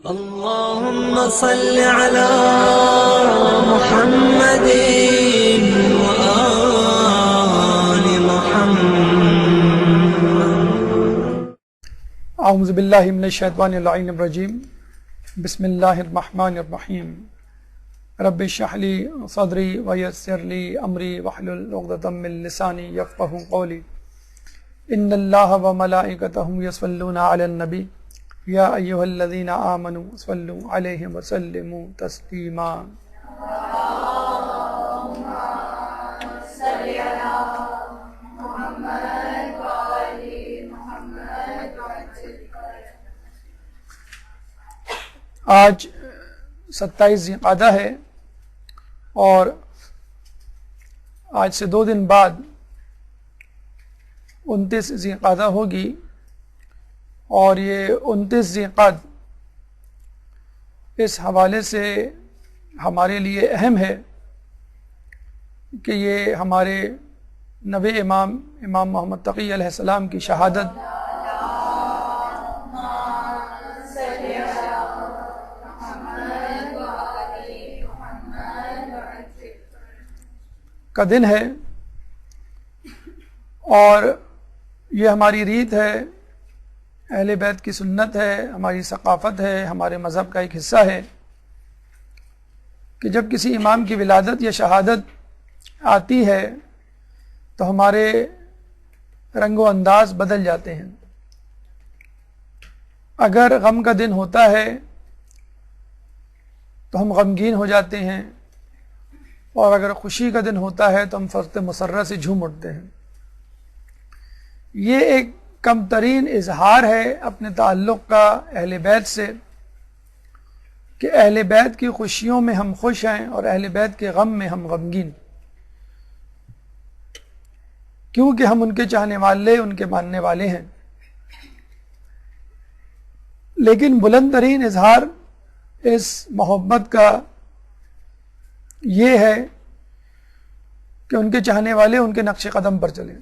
اللهم صل على محمد وآل محمد. اعوذ باللہ من الشیطان اللعین الرجیم. بسم اللہ الرحمن الرحیم. رب اشرح لی صدری ویسر لی امری واحلل عقدۃ من لسانی یفقہوا قولی. ان اللہ وملائکتہ یصلون علی النبی یا ایھا الذین آمنوا صلوا علیہ وسلموا تسلیما. آج 27 ذی القعدہ ہے اور آج سے 2 دن بعد 29 ذی القعدہ ہوگی، اور یہ 29 ذی القعدہ اس حوالے سے ہمارے لیے اہم ہے کہ یہ ہمارے نوے امام محمد تقی علیہ السلام کی شہادت کا دن ہے، اور یہ ہماری ریت ہے، اہل بیت کی سنت ہے، ہماری ثقافت ہے، ہمارے مذہب کا ایک حصہ ہے کہ جب کسی امام کی ولادت یا شہادت آتی ہے تو ہمارے رنگ و انداز بدل جاتے ہیں. اگر غم کا دن ہوتا ہے تو ہم غمگین ہو جاتے ہیں، اور اگر خوشی کا دن ہوتا ہے تو ہم فرط مسرہ سے جھوم اٹھتے ہیں. یہ ایک کم ترین اظہار ہے اپنے تعلق کا اہل بیت سے، کہ اہل بیت کی خوشیوں میں ہم خوش ہیں اور اہل بیت کے غم میں ہم غمگین، کیونکہ ہم ان کے چاہنے والے، ان کے ماننے والے ہیں. لیکن بلند ترین اظہار اس محبت کا یہ ہے کہ ان کے چاہنے والے ان کے نقش قدم پر چلیں،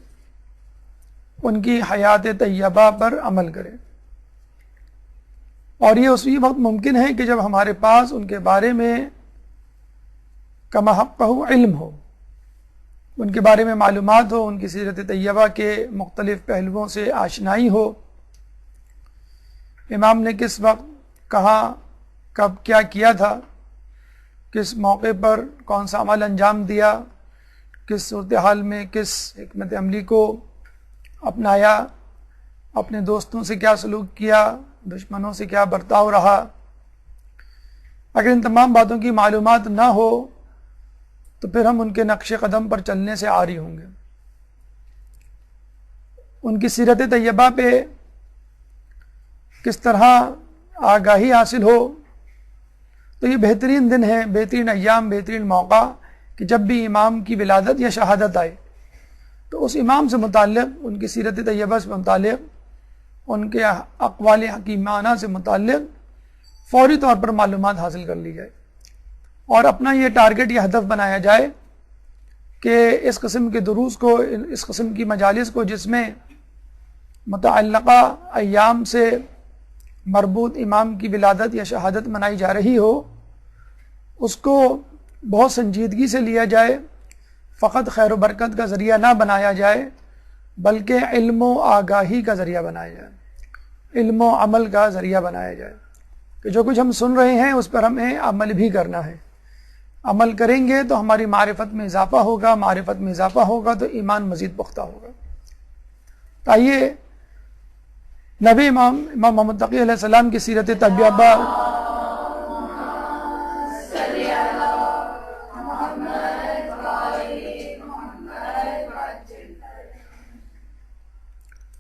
ان کی حیات طیبہ پر عمل کریں. اور یہ اسی وقت ممکن ہے کہ جب ہمارے پاس ان کے بارے میں کما حقہ علم ہو، ان کے بارے میں معلومات ہو، ان کی سیرت طیبہ کے مختلف پہلوؤں سے آشنائی ہو. امام نے کس وقت، کہاں، کب کیا کیا تھا، کس موقع پر کون سا عمل انجام دیا، کس صورتحال میں کس حکمت عملی کو اپنایا، اپنے دوستوں سے کیا سلوک کیا، دشمنوں سے کیا برتاؤ رہا. اگر ان تمام باتوں کی معلومات نہ ہو تو پھر ہم ان کے نقش قدم پر چلنے سے عاری ہوں گے. ان کی سیرت طیبہ پہ کس طرح آگاہی حاصل ہو، تو یہ بہترین دن ہے، بہترین ایام، بہترین موقع کہ جب بھی امام کی ولادت یا شہادت آئے تو اس امام سے متعلق، ان کی سیرت طیبہ سے متعلق، ان کے اقوال حکیمانہ سے متعلق فوری طور پر معلومات حاصل کر لی جائے، اور اپنا یہ ٹارگٹ، یہ ہدف بنایا جائے کہ اس قسم کے دروس کو، اس قسم کی مجالس کو جس میں متعلقہ ایام سے مربوط امام کی ولادت یا شہادت منائی جا رہی ہو، اس کو بہت سنجیدگی سے لیا جائے، فقط خیر و برکت کا ذریعہ نہ بنایا جائے بلکہ علم و آگاہی کا ذریعہ بنایا جائے، علم و عمل کا ذریعہ بنایا جائے کہ جو کچھ ہم سن رہے ہیں اس پر ہمیں عمل بھی کرنا ہے. عمل کریں گے تو ہماری معرفت میں اضافہ ہوگا، معرفت میں اضافہ ہوگا تو ایمان مزید پختہ ہوگا. آئیے نبی امام محمد تقی علیہ السلام کی سیرت طیبہ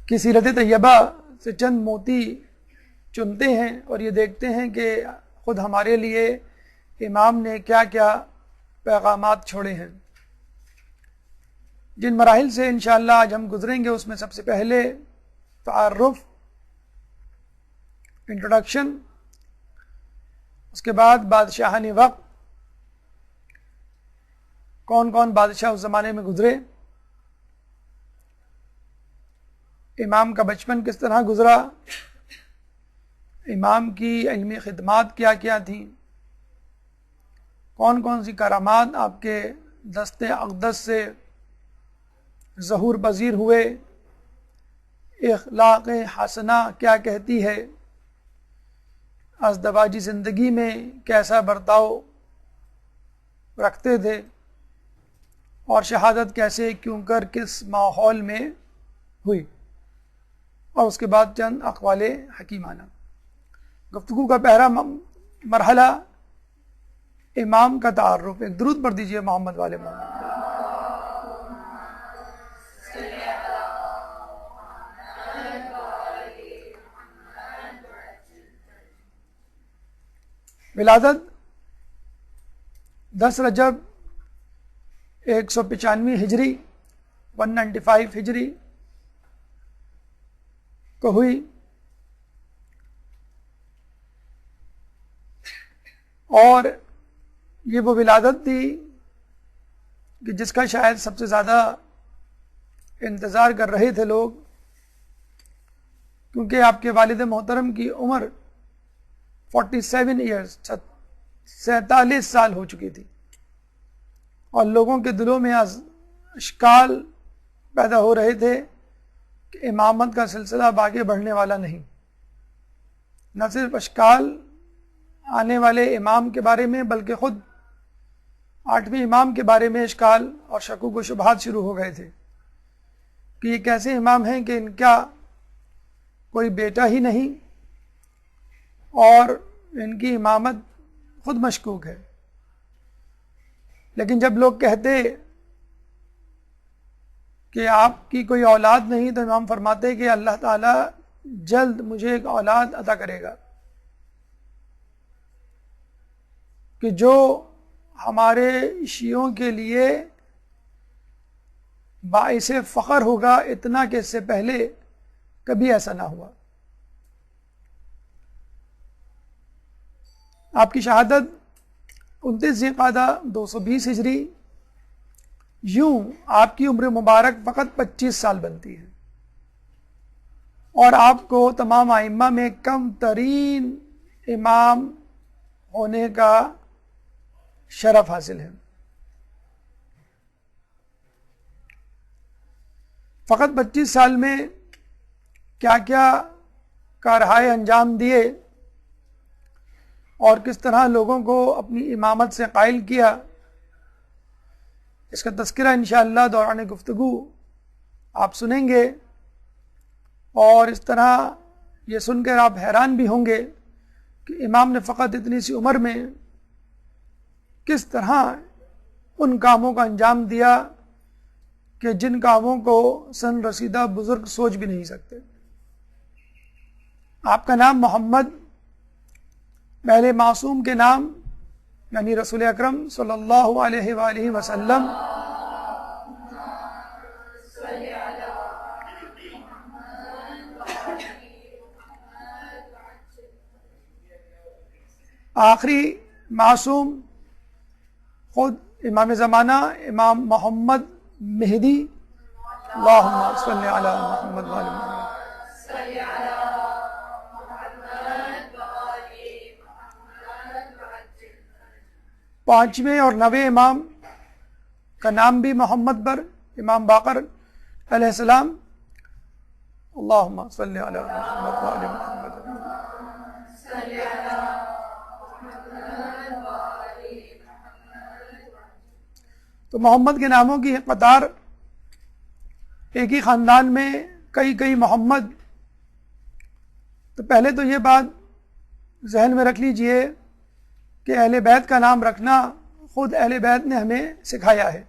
کی سیرت طیبہ سے چند موتی چنتے ہیں اور یہ دیکھتے ہیں کہ خود ہمارے لیے امام نے کیا کیا پیغامات چھوڑے ہیں. جن مراحل سے انشاءاللہ آج ہم گزریں گے اس میں سب سے پہلے تعارف، انٹروڈکشن، اس کے بعد بادشاہان وقت، کون کون بادشاہ اس زمانے میں گزرے، امام کا بچپن کس طرح گزرا، امام کی علمی خدمات کیا کیا تھیں، کون کون سی کرامات آپ کے دست اقدس سے ظہور پذیر ہوئے، اخلاق حسنہ کیا کہتی ہے، ازدواجی زندگی میں کیسا برتاؤ رکھتے تھے، اور شہادت کیسے کیوں کر کس ماحول میں ہوئی، اور اس کے بعد چند اقوال حکیمانہ۔ گفتگو کا پہلا مرحلہ امام کا تعارف۔ ایک درود پڑھ دیجئے محمد والے محمد۔ ولادت 10 رجب 195 ہجری 195 ہجری کو ہوئی، اور یہ وہ ولادت تھی کہ جس کا شاید سب سے زیادہ انتظار کر رہے تھے لوگ، کیونکہ آپ کے والد محترم کی عمر 47 ایئرز 47 سال ہو چکی تھی، اور لوگوں کے دلوں میں اشکال پیدا ہو رہے تھے کہ امامت کا سلسلہ اب آگے بڑھنے والا نہیں۔ نہ صرف اشکال آنے والے امام کے بارے میں، بلکہ خود 8ویں امام کے بارے میں اشکال اور شکوک و شبہات شروع ہو گئے تھے کہ یہ کیسے امام ہیں کہ ان کا کوئی بیٹا ہی نہیں، اور ان کی امامت خود مشکوک ہے۔ لیکن جب لوگ کہتے کہ آپ کی کوئی اولاد نہیں، تو امام فرماتے کہ اللہ تعالیٰ جلد مجھے ایک اولاد عطا کرے گا کہ جو ہمارے شیعوں کے لیے باعث فخر ہوگا، اتنا کہ اس سے پہلے کبھی ایسا نہ ہوا۔ آپ کی شہادت 29 ذوالقعدہ 220 ہجری، یوں آپ کی عمر مبارک فقط 25 سال بنتی ہے، اور آپ کو تمام ائمہ میں کم ترین امام ہونے کا شرف حاصل ہے۔ فقط 25 سال میں کیا کیا کارہائے انجام دیے، اور کس طرح لوگوں کو اپنی امامت سے قائل کیا، اس کا تذکرہ انشاءاللہ دوران گفتگو آپ سنیں گے، اور اس طرح یہ سن کر آپ حیران بھی ہوں گے کہ امام نے فقط اتنی سی عمر میں کس طرح ان کاموں کا انجام دیا کہ جن کاموں کو سن رسیدہ بزرگ سوچ بھی نہیں سکتے۔ آپ کا نام محمد پہلے معصوم کے نام یعنی رسول اکرم صلی اللہ علیہ وآلہ وسلم آخری معصوم خود امام زمانہ امام محمد مہدی، اللہم صلی علی محمد وآل محمد۔ 5ویں اور 9ویں امام کا نام بھی محمد پر، امام باقر علیہ السلام، اللہم صلی علی محمد وآل محمد۔ تو محمد کے ناموں کی قطار، ایک ہی خاندان میں کئی محمد۔ تو پہلے تو یہ بات ذہن میں رکھ لیجئے کہ اہل بیت کا نام رکھنا خود اہل بیت نے ہمیں سکھایا ہے۔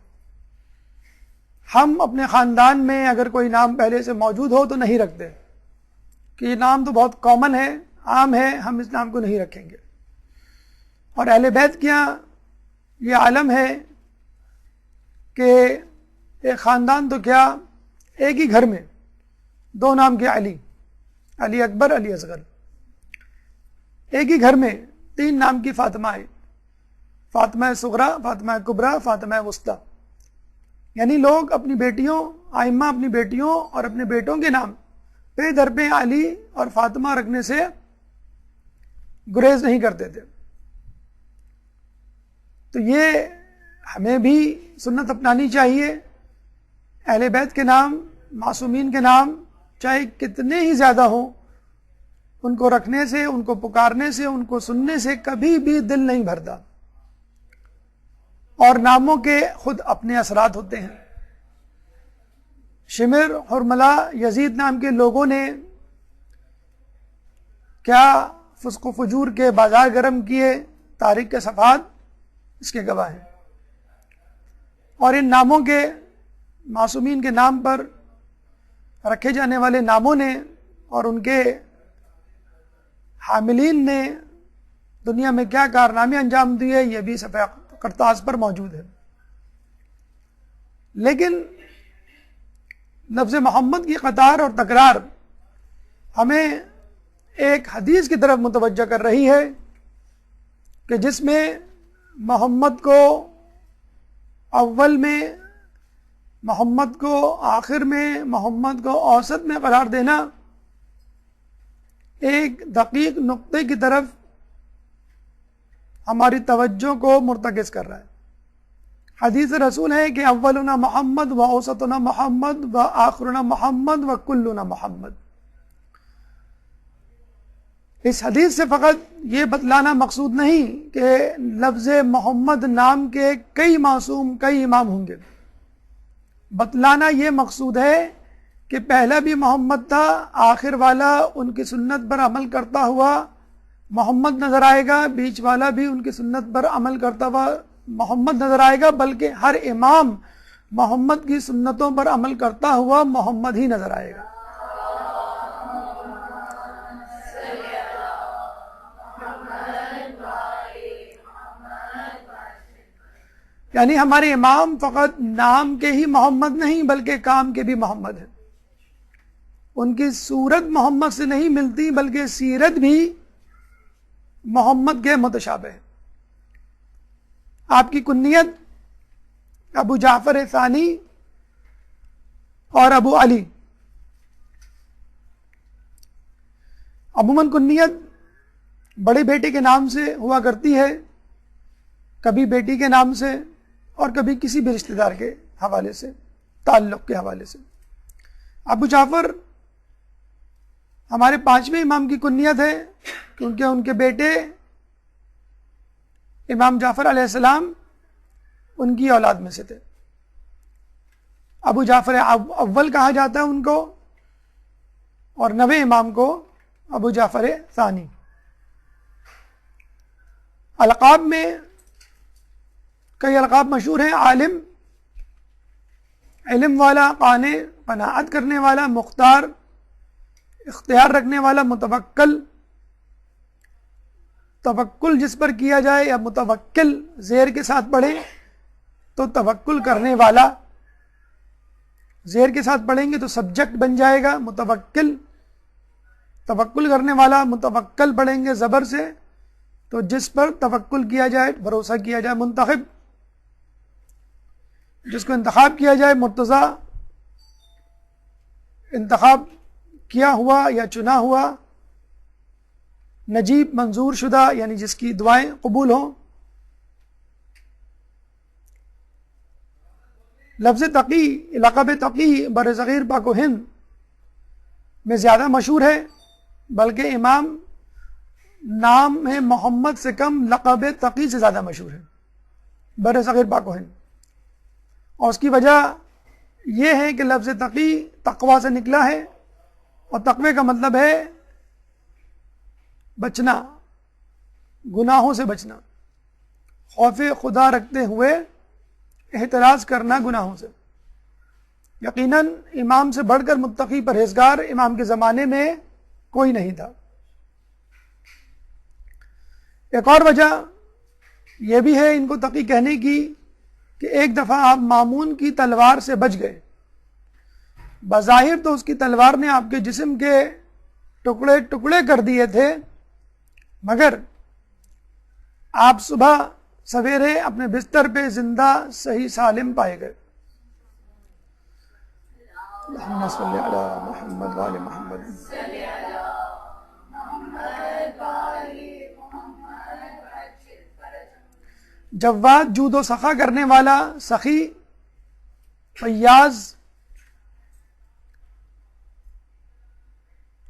ہم اپنے خاندان میں اگر کوئی نام پہلے سے موجود ہو تو نہیں رکھتے کہ یہ نام تو بہت کامن ہے، عام ہے، ہم اس نام کو نہیں رکھیں گے۔ اور اہل بیت کیا یہ عالم ہے کہ ایک خاندان تو کیا، ایک ہی گھر میں 2 نام کے علی اکبر، علی اصغر، ایک ہی گھر میں 3 نام کی فاطمہ ہے، فاطمہ صغریٰ، فاطمہ کبریٰ، فاطمہ وسطیٰ۔ یعنی لوگ اپنی بیٹیوں، ائمہ اپنی بیٹیوں اور اپنے بیٹوں کے نام پہ در پہ علی اور فاطمہ رکھنے سے گریز نہیں کرتے تھے. تو یہ ہمیں بھی سنت اپنانی چاہیے. اہل بیت کے نام، معصومین کے نام چاہے کتنے ہی زیادہ ہوں، ان کو رکھنے سے، ان کو پکارنے سے، ان کو سننے سے کبھی بھی دل نہیں بھرتا. اور ناموں کے خود اپنے اثرات ہوتے ہیں. شمر، حرملہ، یزید نام کے لوگوں نے کیا فسق و فجور کے بازار گرم کیے، تاریخ کے صفحات اس کے گواہ ہیں. اور ان ناموں کے، معصومین کے نام پر رکھے جانے والے ناموں نے اور ان کے حاملین نے دنیا میں کیا کارنامے انجام دیے، یہ بھی صفحہ کرتاز پر موجود ہے. لیکن لفظ محمد کی قطار اور تکرار ہمیں ایک حدیث کی طرف متوجہ کر رہی ہے کہ جس میں محمد کو اول میں، محمد کو آخر میں، محمد کو اوسط میں قرار دینا ایک دقیق نقطے کی طرف ہماری توجہ کو مرتکز کر رہا ہے. حدیث رسول ہے کہ اولنا محمد و اوسطنا محمد و آخرنا محمد و کلنا محمد. اس حدیث سے فقط یہ بتلانا مقصود نہیں کہ لفظ محمد نام کے کئی معصوم، کئی امام ہوں گے. بتلانا یہ مقصود ہے کہ پہلا بھی محمد تھا، آخر والا ان کی سنت پر عمل کرتا ہوا محمد نظر آئے گا، بیچ والا بھی ان کی سنت پر عمل کرتا ہوا محمد نظر آئے گا، بلکہ ہر امام محمد کی سنتوں پر عمل کرتا ہوا محمد ہی نظر آئے گا. یعنی ہمارے امام فقط نام کے ہی محمد نہیں بلکہ کام کے بھی محمد ہیں. ان کی صورت محمد سے نہیں ملتی بلکہ سیرت بھی محمد کے متشابہ ہے. آپ کی کنیت ابو جعفر ثانی اور ابو علی. عموماً کنیت بڑے بیٹے کے نام سے ہوا کرتی ہے، کبھی بیٹی کے نام سے اور کبھی کسی بھی رشتہ دار کے حوالے سے، تعلق کے حوالے سے. ابو جعفر ہمارے 5ویں امام کی کنیت ہے کیونکہ ان کے بیٹے امام جعفر علیہ السلام ان کی اولاد میں سے تھے. ابو جعفر اول کہا جاتا ہے ان کو، اور 9ویں امام کو ابو جعفر ثانی. القاب میں کئی القاب مشہور ہیں: عالم، علم والا، قانع، قناعت کرنے والا، مختار، اختیار رکھنے والا، متوکل. توکل جس پر کیا جائے یا متوکل زیر کے ساتھ پڑھیں تو توکل کرنے والا، زیر کے ساتھ پڑھیں گے تو سبجیکٹ بن جائے گا متوکل. توکل کرنے والا، متوکل پڑھیں گے زبر سے تو جس پر توکل کیا جائے، بھروسہ کیا جائے. منتخب، جس کو انتخاب کیا جائے. مرتضی، انتخاب کیا ہوا یا چنا ہوا. نجیب، منظور شدہ یعنی جس کی دعائیں قبول ہوں. لفظ تقی، لقب تقی بر صغیر پاک و ہند میں زیادہ مشہور ہے، بلکہ امام نام ہے محمد سے کم لقب تقی سے زیادہ مشہور ہے بر صغیر پاک و ہند. اور اس کی وجہ یہ ہے کہ لفظ تقی تقوی سے نکلا ہے، اور تقوی کا مطلب ہے بچنا، گناہوں سے بچنا، خوف خدا رکھتے ہوئے احتراز کرنا گناہوں سے. یقیناً امام سے بڑھ کر متقی پرہیزگار امام کے زمانے میں کوئی نہیں تھا. ایک اور وجہ یہ بھی ہے ان کو تقی کہنے کی کہ ایک دفعہ آپ مامون کی تلوار سے بچ گئے. بظاہر تو اس کی تلوار نے آپ کے جسم کے ٹکڑے ٹکڑے کر دیے تھے، مگر آپ صبح سویرے اپنے بستر پہ زندہ صحیح سالم پائے گئے. اللہم صلی علی محمد و آل محمد. جواد جود و سخا کرنے والا، سخی، فیاض،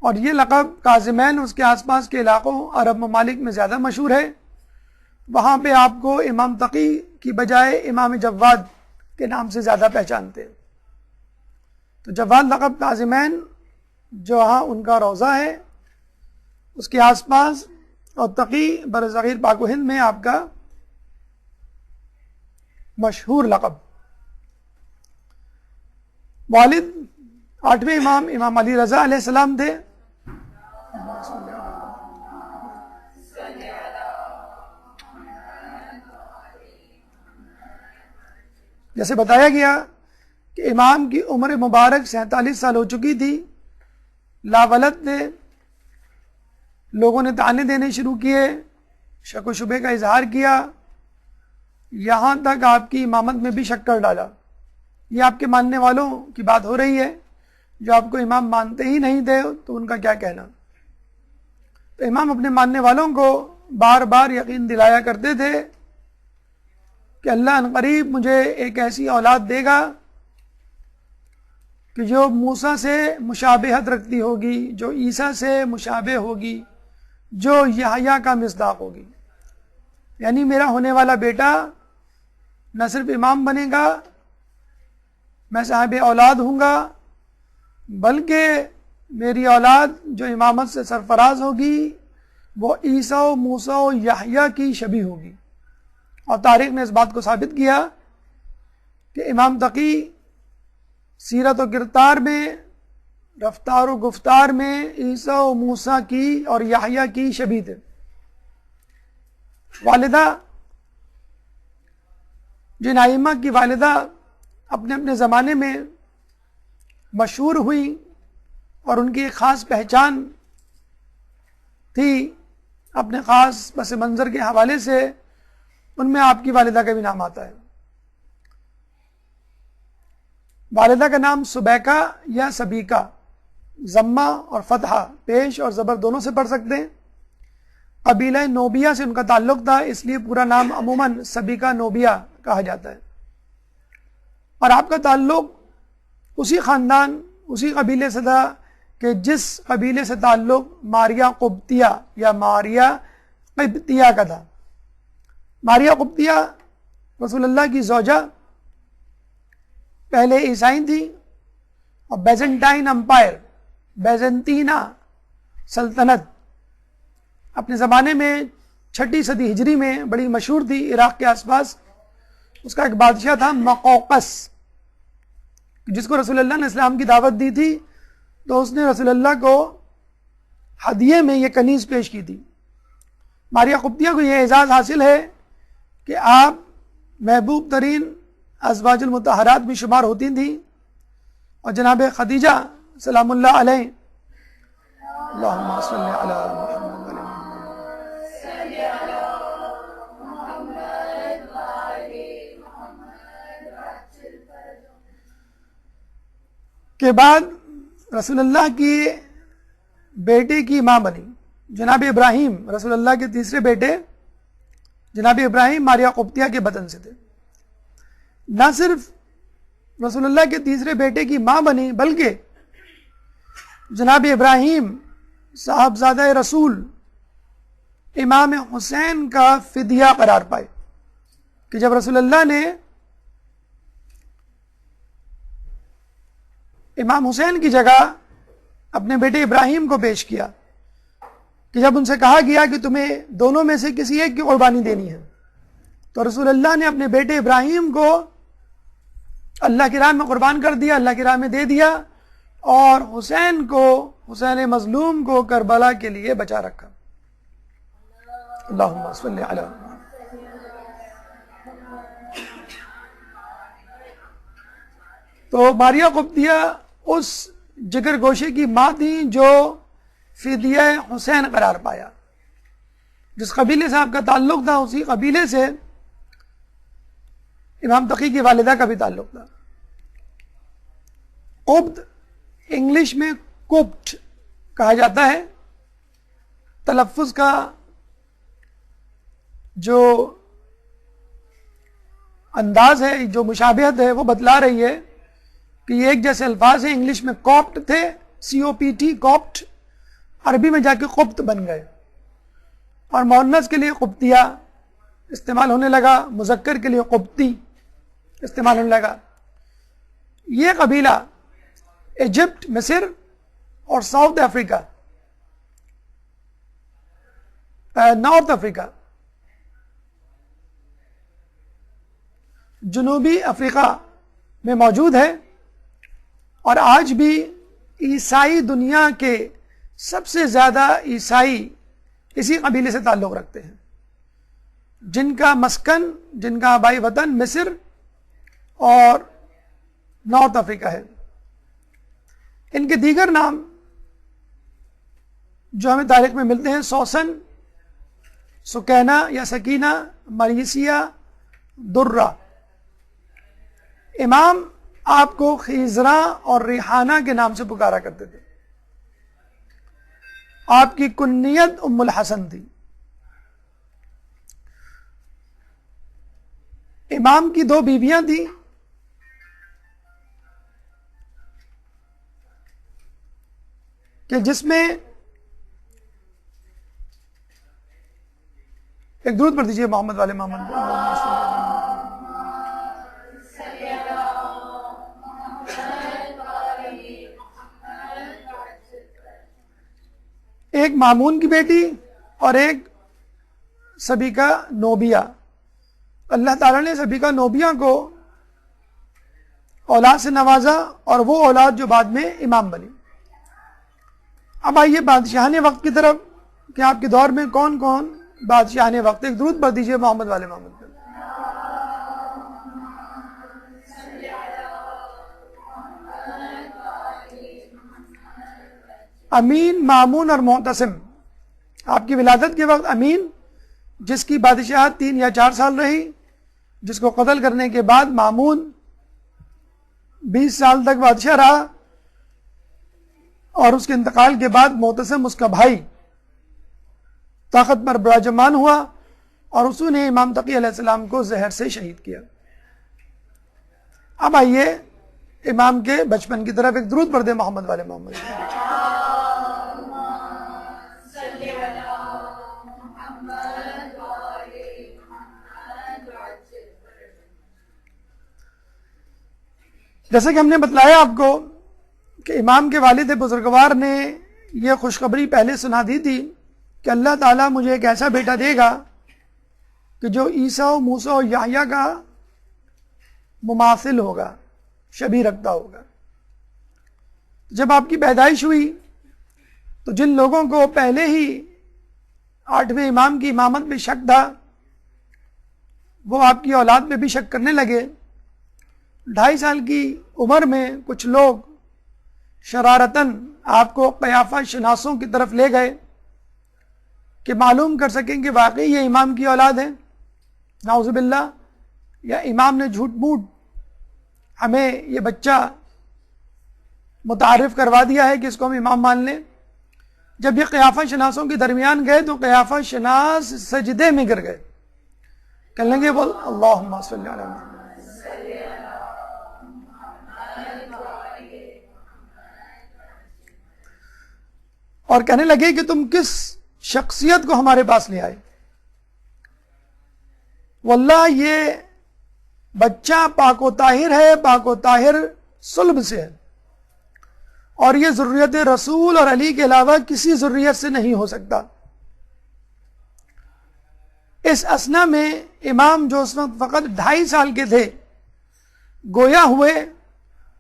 اور یہ لقب کاظمین اس کے آس پاس کے علاقوں عرب ممالک میں زیادہ مشہور ہے. وہاں پہ آپ کو امام تقی کی بجائے امام جواد کے نام سے زیادہ پہچانتے ہیں. تو جواد لقب کاظمین جہاں ان کا روضہ ہے اس کے آس پاس، اور تقی برصغیر پاک و ہند میں آپ کا مشہور لقب. والد 8ویں امام امام علی رضا علیہ السلام تھے. جیسے بتایا گیا کہ امام کی عمر مبارک 47 سال ہو چکی تھی، لاولد تھے. لوگوں نے طعنے دینے شروع کیے، شک و شبے کا اظہار کیا، یہاں تک آپ کی امامت میں بھی شک کر ڈالا. یہ آپ کے ماننے والوں کی بات ہو رہی ہے، جو آپ کو امام مانتے ہی نہیں تھے تو ان کا کیا کہنا. تو امام اپنے ماننے والوں کو بار بار یقین دلایا کرتے تھے کہ اللہ ان قریب مجھے ایک ایسی اولاد دے گا کہ جو موسیٰ سے مشابہت رکھتی ہوگی، جو عیسیٰ سے مشابہ ہوگی، جو یحییٰ کا مصداق ہوگی. یعنی میرا ہونے والا بیٹا نہ صرف امام بنے گا، میں صاحب اولاد ہوں گا، بلکہ میری اولاد جو امامت سے سرفراز ہوگی وہ عیسیٰ و موسیٰ و یحییٰ کی شبیہ ہوگی. اور تاریخ نے اس بات کو ثابت کیا کہ امام تقی سیرت و کردار میں، رفتار و گفتار میں عیسیٰ و موسیٰ کی اور یحییٰ کی شبیہ تھے. والدہ، جن ائمہ کی والدہ اپنے اپنے زمانے میں مشہور ہوئی اور ان کی ایک خاص پہچان تھی اپنے خاص پس منظر کے حوالے سے، ان میں آپ کی والدہ کا بھی نام آتا ہے. والدہ کا نام سبیکہ یا سبیکہ، ضمہ اور فتحہ پیش اور زبر دونوں سے پڑھ سکتے ہیں. قبیلہ نوبیہ سے ان کا تعلق تھا، اس لیے پورا نام عموماً سبیکہ نوبیہ کہا جاتا ہے. اور آپ کا تعلق اسی خاندان، اسی قبیلے سے تھا کہ جس قبیلے سے تعلق ماریہ قبطیہ یا ماریہ قبطیہ کا تھا. ماریہ قبطیہ رسول اللہ کی زوجہ، پہلے عیسائی تھی اور بیزنٹائن امپائر، بیزنطینہ سلطنت اپنے زمانے میں 6 صدی ہجری میں بڑی مشہور تھی عراق کے آس پاس. اس کا ایک بادشاہ تھا مقوقس، جس کو رسول اللہ نے اسلام کی دعوت دی تھی تو اس نے رسول اللہ کو ہدیے میں یہ کنیز پیش کی تھی. ماریہ قبطیہ کو یہ اعزاز حاصل ہے کہ آپ محبوب ترین ازواج المطہرات بھی شمار ہوتی تھیں، اور جناب خدیجہ سلام اللہ علیہ، اللہم صلی علی محمد وعلی کے بعد رسول اللہ کی بیٹے کی ماں بنی. جناب ابراہیم رسول اللہ کے تیسرے بیٹے جناب ابراہیم ماریہ قبطیہ کے بطن سے تھے. نہ صرف رسول اللہ کے تیسرے بیٹے کی ماں بنی بلکہ جناب ابراہیم صاحبزادہ رسول امام حسین کا فدیہ قرار پائے کہ جب رسول اللہ نے امام حسین کی جگہ اپنے بیٹے ابراہیم کو پیش کیا، کہ جب ان سے کہا گیا کہ تمہیں دونوں میں سے کسی ایک کی قربانی دینی ہے، تو رسول اللہ نے اپنے بیٹے ابراہیم کو اللہ کی راہ میں قربان کر دیا، اللہ کی راہ میں دے دیا، اور حسین کو، حسین مظلوم کو کربلا کے لیے بچا رکھا. اللہم صلی علی محمد. تو ماریہ قبطیہ اس جگر گوشے کی ماں تھی جو فدیہ حسین قرار پایا. جس قبیلے سے آپ کا تعلق تھا اسی قبیلے سے امام تقی کی والدہ کا بھی تعلق تھا. قبط انگلش میں کوپٹ کہا جاتا ہے. تلفظ کا جو انداز ہے، جو مشابہت ہے، وہ بتلا رہی ہے کہ یہ ایک جیسے الفاظ ہیں. انگلش میں کوپٹ تھے، COPT کوپٹ، عربی میں جا کے قبط بن گئے، اور مؤنث کے لیے قبطیہ استعمال ہونے لگا، مذکر کے لیے قبطی استعمال ہونے لگا. یہ قبیلہ ایجپٹ، مصر اور ساؤتھ افریقہ، نارتھ افریقہ، جنوبی افریقہ میں موجود ہے، اور آج بھی عیسائی دنیا کے سب سے زیادہ عیسائی اسی قبیلے سے تعلق رکھتے ہیں، جن کا مسکن، جن کا آبائی وطن مصر اور نارتھ افریقہ ہے. ان کے دیگر نام جو ہمیں تاریخ میں ملتے ہیں: سوسن، سکینہ یا سکینہ، مریسیہ، درہ. امام آپ کو خیزراں اور ریحانہ کے نام سے پکارا کرتے تھے. آپ کی کنیت ام الحسن تھی. امام کی 2 بیویاں تھیں، کہ جس میں ایک درود پڑھ دیجیے محمد والے محمد. ایک مامون کی بیٹی اور ایک سبیکہ نوبیہ. اللہ تعالیٰ نے سبیکہ نوبیہ کو اولاد سے نوازا، اور وہ اولاد جو بعد میں امام بنی. اب آئیے بادشاہان وقت کی طرف کہ آپ کے دور میں کون کون بادشاہان وقت. ایک درود پڑھ دیجیے محمد والے محمد. امین، مامون اور معتصم. آپ کی ولادت کے وقت امین، جس کی بادشاہت 3 یا 4 سال رہی، جس کو قتل کرنے کے بعد مامون 20 سال تک بادشاہ رہا، اور اس کے انتقال کے بعد معتصم اس کا بھائی طاقت پر براجمان ہوا، اور اسی نے امام تقی علیہ السلام کو زہر سے شہید کیا. اب آئیے امام کے بچپن کی طرف. ایک درود پڑھ دیں محمد والے محمد. جیسے کہ ہم نے بتلایا آپ کو کہ امام کے والد بزرگوار نے یہ خوشخبری پہلے سنا دی تھی کہ اللہ تعالیٰ مجھے ایک ایسا بیٹا دے گا کہ جو عیسیٰ و موسیٰ و یحییٰ کا مماثل ہوگا، شبیہ رکھتا ہوگا. جب آپ کی پیدائش ہوئی تو جن لوگوں کو پہلے ہی 8ویں امام کی امامت میں شک تھا، وہ آپ کی اولاد میں بھی شک کرنے لگے. 2.5 سال کی عمر میں کچھ لوگ شرارتاً آپ کو قیافہ شناسوں کی طرف لے گئے کہ معلوم کر سکیں کہ واقعی یہ امام کی اولاد ہے. نعوذ باللہ، یا امام نے جھوٹ موٹ ہمیں یہ بچہ متعارف کروا دیا ہے کہ اس کو ہم امام مان لیں. جب یہ قیافہ شناسوں کے درمیان گئے تو قیافہ شناس سجدے میں گر گئے، کہنے لگے بول اللہم صلی علی محمد. اور کہنے لگے کہ تم کس شخصیت کو ہمارے پاس لے آئے. واللہ یہ بچہ پاک و طاہر ہے، پاک و طاہر صلب سے ہے، اور یہ ذریت رسول اور علی کے علاوہ کسی ذریت سے نہیں ہو سکتا. اس اثنا میں امام جو اس وقت فقط 2.5 سال کے تھے گویا ہوئے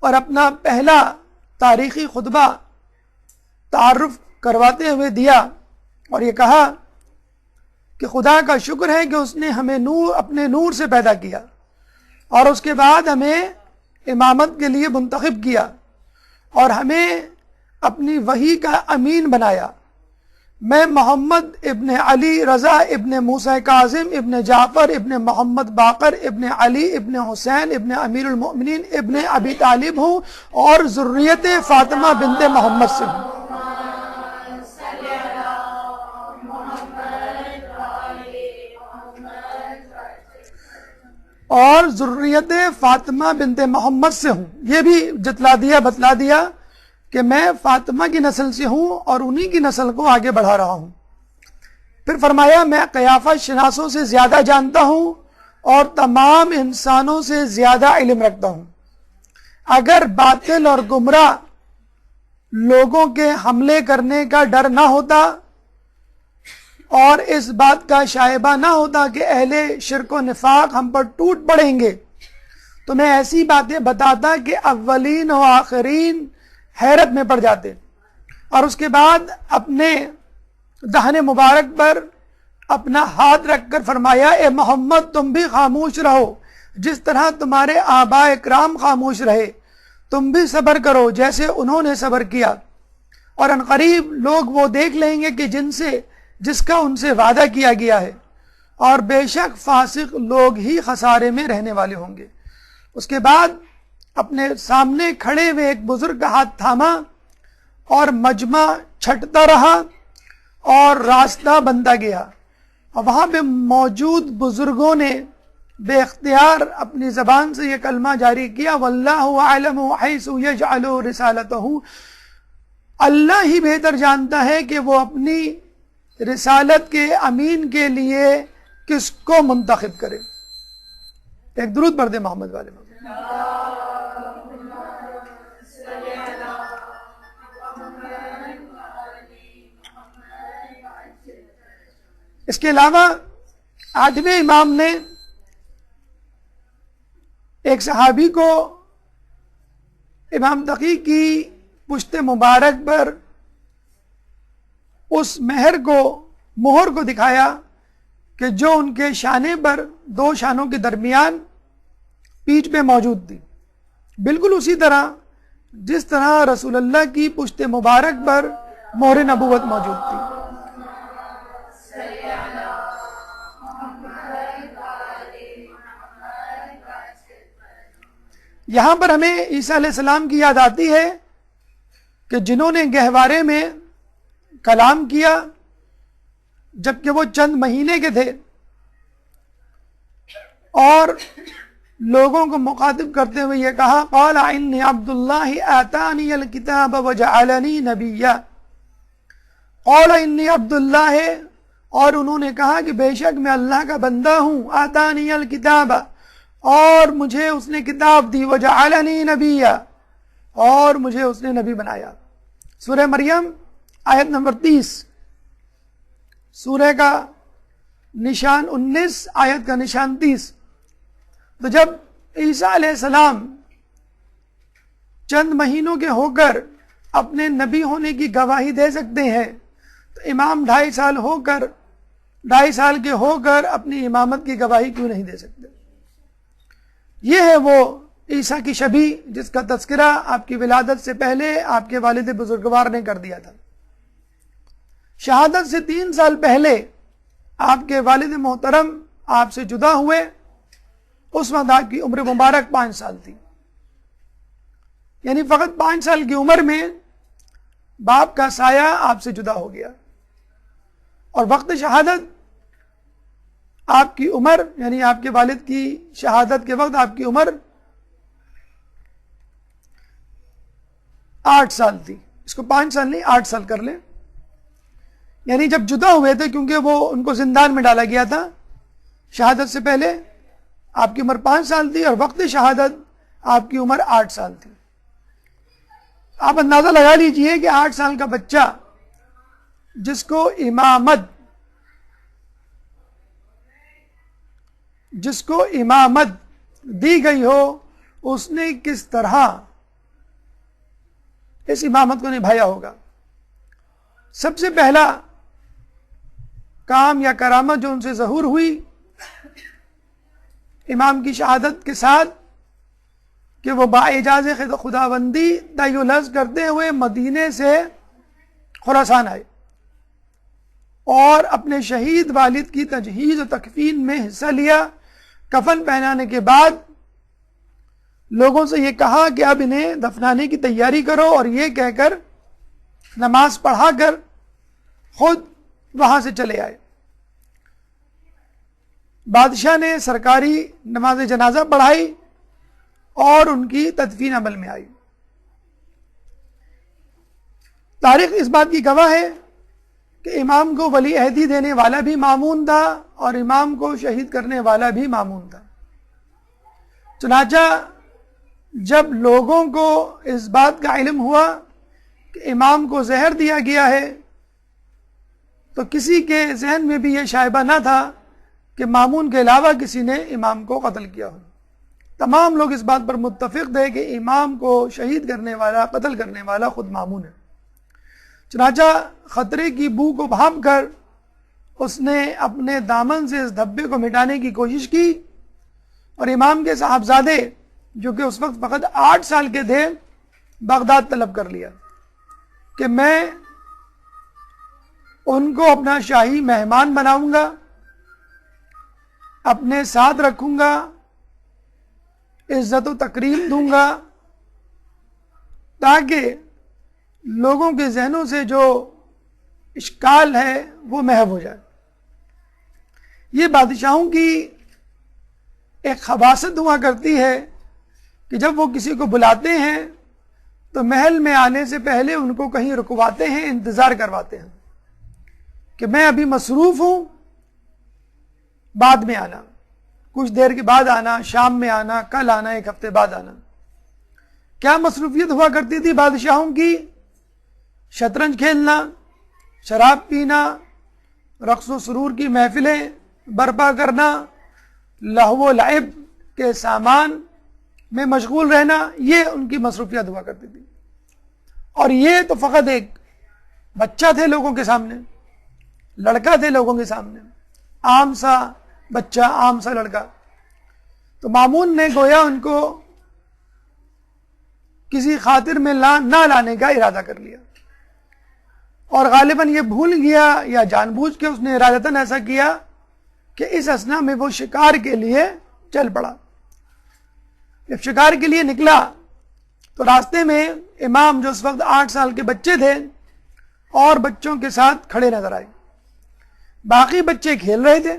اور اپنا پہلا تاریخی خطبہ تعارف کرواتے ہوئے دیا، اور یہ کہا کہ خدا کا شکر ہے کہ اس نے ہمیں اپنے نور سے پیدا کیا، اور اس کے بعد ہمیں امامت کے لیے منتخب کیا، اور ہمیں اپنی وحی کا امین بنایا. میں محمد ابن علی رضا ابن موسیٰ کاظم ابن جعفر ابن محمد باقر ابن علی ابن حسین ابن امیر المؤمنین ابن ابی طالب ہوں، اور ذریت فاطمہ بنت محمد سے ہوں. اور ذریت فاطمہ بنت محمد سے ہوں. یہ بھی بتلا دیا کہ میں فاطمہ کی نسل سے ہوں اور انہی کی نسل کو آگے بڑھا رہا ہوں. پھر فرمایا میں قیافہ شناسوں سے زیادہ جانتا ہوں اور تمام انسانوں سے زیادہ علم رکھتا ہوں. اگر باطل اور گمراہ لوگوں کے حملے کرنے کا ڈر نہ ہوتا اور اس بات کا شائبہ نہ ہوتا کہ اہل شرک و نفاق ہم پر ٹوٹ پڑیں گے، تو میں ایسی باتیں بتاتا کہ اولین و آخرین حیرت میں پڑ جاتے. اور اس کے بعد اپنے دہن مبارک پر اپنا ہاتھ رکھ کر فرمایا اے محمد تم بھی خاموش رہو، جس طرح تمہارے آباء اکرام خاموش رہے تم بھی صبر کرو جیسے انہوں نے صبر کیا، اور عنقریب لوگ وہ دیکھ لیں گے کہ جس کا ان سے وعدہ کیا گیا ہے، اور بے شک فاسق لوگ ہی خسارے میں رہنے والے ہوں گے. اس کے بعد اپنے سامنے کھڑے ہوئے ایک بزرگ کا ہاتھ تھاما اور مجمع چھٹتا رہا اور راستہ بنتا گیا، اور وہاں پہ موجود بزرگوں نے بے اختیار اپنی زبان سے یہ کلمہ جاری کیا واللہ اعلم حیث یجعل رسالتہ، اللہ ہی بہتر جانتا ہے کہ وہ اپنی رسالت کے امین کے لیے کس کو منتخب کرے. ایک درود پڑھ دیں محمد والے میں. اس کے علاوہ 8ویں امام نے ایک صحابی کو امام تقی کی پشت مبارک پر اس مہر کو دکھایا کہ جو ان کے شانے پر 2 شانوں کے درمیان پیٹھ پہ موجود تھی، بالکل اسی طرح جس طرح رسول اللہ کی پشت مبارک پر مہر نبوت موجود تھی. یہاں پر ہمیں عیسیٰ علیہ السلام کی یاد آتی ہے کہ جنہوں نے گہوارے میں کلام کیا جبکہ وہ چند مہینے کے تھے اور لوگوں کو مخاطب کرتے ہوئے یہ کہا قال انی عبد اللہ آتانی الکتاب وجعلنی نبیا. قال انی عبد اللہ، اور انہوں نے کہا کہ بے شک میں اللہ کا بندہ ہوں، آتانی الکتاب، اور مجھے اس نے کتاب دی، وجعلنی نبیا، اور مجھے اس نے نبی بنایا. سورہ مریم آیت نمبر 30، سورہ کا نشان 19، آیت کا نشان 30. تو جب عیسیٰ علیہ السلام چند مہینوں کے ہو کر اپنے نبی ہونے کی گواہی دے سکتے ہیں تو امام 2.5 سال کے ہو کر اپنی امامت کی گواہی کیوں نہیں دے سکتے؟ یہ ہے وہ عیسیٰ کی شبیہ جس کا تذکرہ آپ کی ولادت سے پہلے آپ کے والد بزرگوار نے کر دیا تھا. شہادت سے 3 سال پہلے آپ کے والد محترم آپ سے جدا ہوئے، اس وقت آپ کی عمر مبارک 5 سال تھی. یعنی فقط 5 سال کی عمر میں باپ کا سایہ آپ سے جدا ہو گیا، اور وقت شہادت آپ کی عمر، یعنی آپ کے والد کی شہادت کے وقت آپ کی عمر 8 سال تھی. اس کو 5 سال نہیں 8 سال کر لیں. یعنی جب جدا ہوئے تھے، کیونکہ وہ ان کو زندان میں ڈالا گیا تھا، شہادت سے پہلے آپ کی عمر 5 سال تھی اور وقت شہادت آپ کی عمر 8 سال تھی. آپ اندازہ لگا لیجئے کہ 8 سال کا بچہ جس کو امامت دی گئی ہو، اس نے کس طرح اس امامت کو نبھایا ہوگا. سب سے پہلا کام یا کرامت جو ان سے ظہور ہوئی امام کی شہادت کے ساتھ کہ وہ باعجاز خداوندی تیلز کرتے ہوئے مدینے سے خراسان آئے اور اپنے شہید والد کی تجہیز و تکفین میں حصہ لیا. کفن پہنانے کے بعد لوگوں سے یہ کہا کہ اب انہیں دفنانے کی تیاری کرو، اور یہ کہہ کر نماز پڑھا کر خود وہاں سے چلے آئے. بادشاہ نے سرکاری نماز جنازہ پڑھائی اور ان کی تدفین عمل میں آئی۔ تاریخ اس بات کی گواہ ہے کہ امام کو ولی عہدی دینے والا بھی مامون تھا اور امام کو شہید کرنے والا بھی مامون تھا۔ چنانچہ جب لوگوں کو اس بات کا علم ہوا کہ امام کو زہر دیا گیا ہے تو کسی کے ذہن میں بھی یہ شائبہ نہ تھا کہ مامون کے علاوہ کسی نے امام کو قتل کیا ہو۔ تمام لوگ اس بات پر متفق تھے کہ امام کو شہید کرنے والا، قتل کرنے والا خود مامون ہے۔ چنانچہ خطرے کی بو کو بھانپ کر اس نے اپنے دامن سے اس دھبے کو مٹانے کی کوشش کی اور امام کے صاحبزادے جو کہ اس وقت فقط 8 سال کے تھے بغداد طلب کر لیا کہ میں ان کو اپنا شاہی مہمان بناؤں گا، اپنے ساتھ رکھوں گا، عزت و تکریم دوں گا تاکہ لوگوں کے ذہنوں سے جو اشکال ہے وہ محو ہو جائے۔ یہ بادشاہوں کی ایک خباثت ہوا کرتی ہے کہ جب وہ کسی کو بلاتے ہیں تو محل میں آنے سے پہلے ان کو کہیں رکواتے ہیں، انتظار کرواتے ہیں کہ میں ابھی مصروف ہوں، بعد میں آنا، کچھ دیر کے بعد آنا، شام میں آنا، کل آنا، 1 ہفتے بعد آنا۔ کیا مصروفیت ہوا کرتی تھی بادشاہوں کی؟ شطرنج کھیلنا، شراب پینا، رقص و سرور کی محفلیں برپا کرنا، لہو و لعب کے سامان میں مشغول رہنا، یہ ان کی مصروفیت ہوا کرتی تھی۔ اور یہ تو فقط ایک بچہ تھے لوگوں کے سامنے، لڑکا تھے لوگوں کے سامنے، عام سا بچہ، عام سا لڑکا۔ تو مامون نے گویا ان کو کسی خاطر میں نہ لانے کا ارادہ کر لیا، اور غالباً یہ بھول گیا یا جان بوجھ کے اس نے ارادتاً ایسا کیا کہ اس اثنا میں وہ شکار کے لیے چل پڑا۔ جب شکار کے لیے نکلا تو راستے میں امام جو اس وقت 8 سال کے بچے تھے اور بچوں کے ساتھ کھڑے نظر آئے۔ باقی بچے کھیل رہے تھے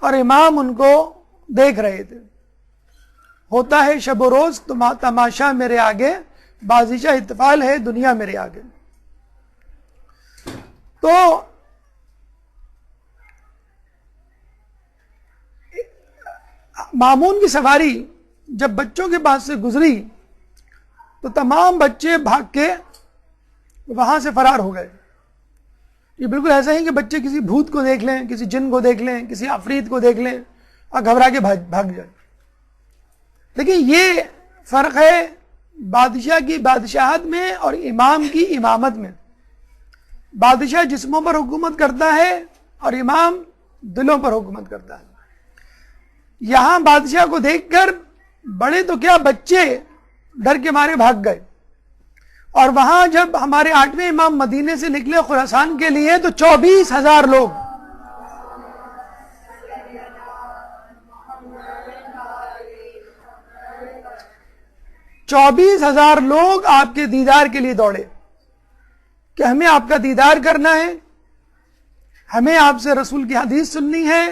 اور امام ان کو دیکھ رہے تھے۔ ہوتا ہے شب و روز تماشا میرے آگے، بازیچہ احتفال ہے دنیا میرے آگے۔ تو مامون کی سواری جب بچوں کے پاس سے گزری تو تمام بچے بھاگ کے وہاں سے فرار ہو گئے۔ یہ بالکل ایسا ہی کہ بچے کسی بھوت کو دیکھ لیں، کسی جن کو دیکھ لیں، کسی عفریت کو دیکھ لیں اور گھبرا کے بھاگ جائیں۔ لیکن یہ فرق ہے بادشاہ کی بادشاہت میں اور امام کی امامت میں۔ بادشاہ جسموں پر حکومت کرتا ہے اور امام دلوں پر حکومت کرتا ہے۔ یہاں بادشاہ کو دیکھ کر بڑے تو کیا، بچے ڈر کے مارے بھاگ گئے، اور وہاں جب ہمارے 8ویں امام مدینے سے نکلے خراسان کے لیے تو 24,000 لوگ، لوگ آپ کے دیدار کے لیے دوڑے کہ ہمیں آپ کا دیدار کرنا ہے، ہمیں آپ سے رسول کی حدیث سننی ہے،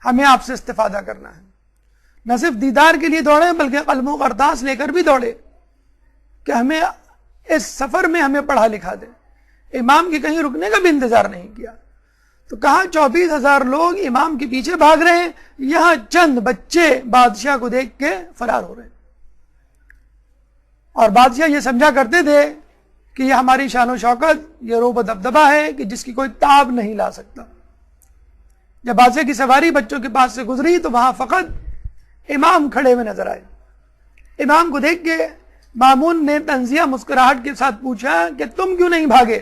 ہمیں آپ سے استفادہ کرنا ہے۔ نہ صرف دیدار کے لیے دوڑے بلکہ قلم و کرتاس لے کر بھی دوڑے کہ ہمیں اس سفر میں ہمیں پڑھا لکھا دے۔ امام کے کہیں رکنے کا بھی انتظار نہیں کیا۔ تو کہاں 24,000 لوگ امام کے پیچھے بھاگ رہے ہیں، یہاں چند بچے بادشاہ کو دیکھ کے فرار ہو رہے ہیں۔ اور بادشاہ یہ سمجھا کرتے تھے کہ یہ ہماری شان و شوکت، یہ روب و دبدبہ ہے کہ جس کی کوئی تاب نہیں لا سکتا۔ جب بادشاہ کی سواری بچوں کے پاس سے گزری تو وہاں فقط امام کھڑے ہوئے نظر آئے۔ امام کو دیکھ کے مامون نے طنزیہ مسکراہٹ کے ساتھ پوچھا کہ تم کیوں نہیں بھاگے؟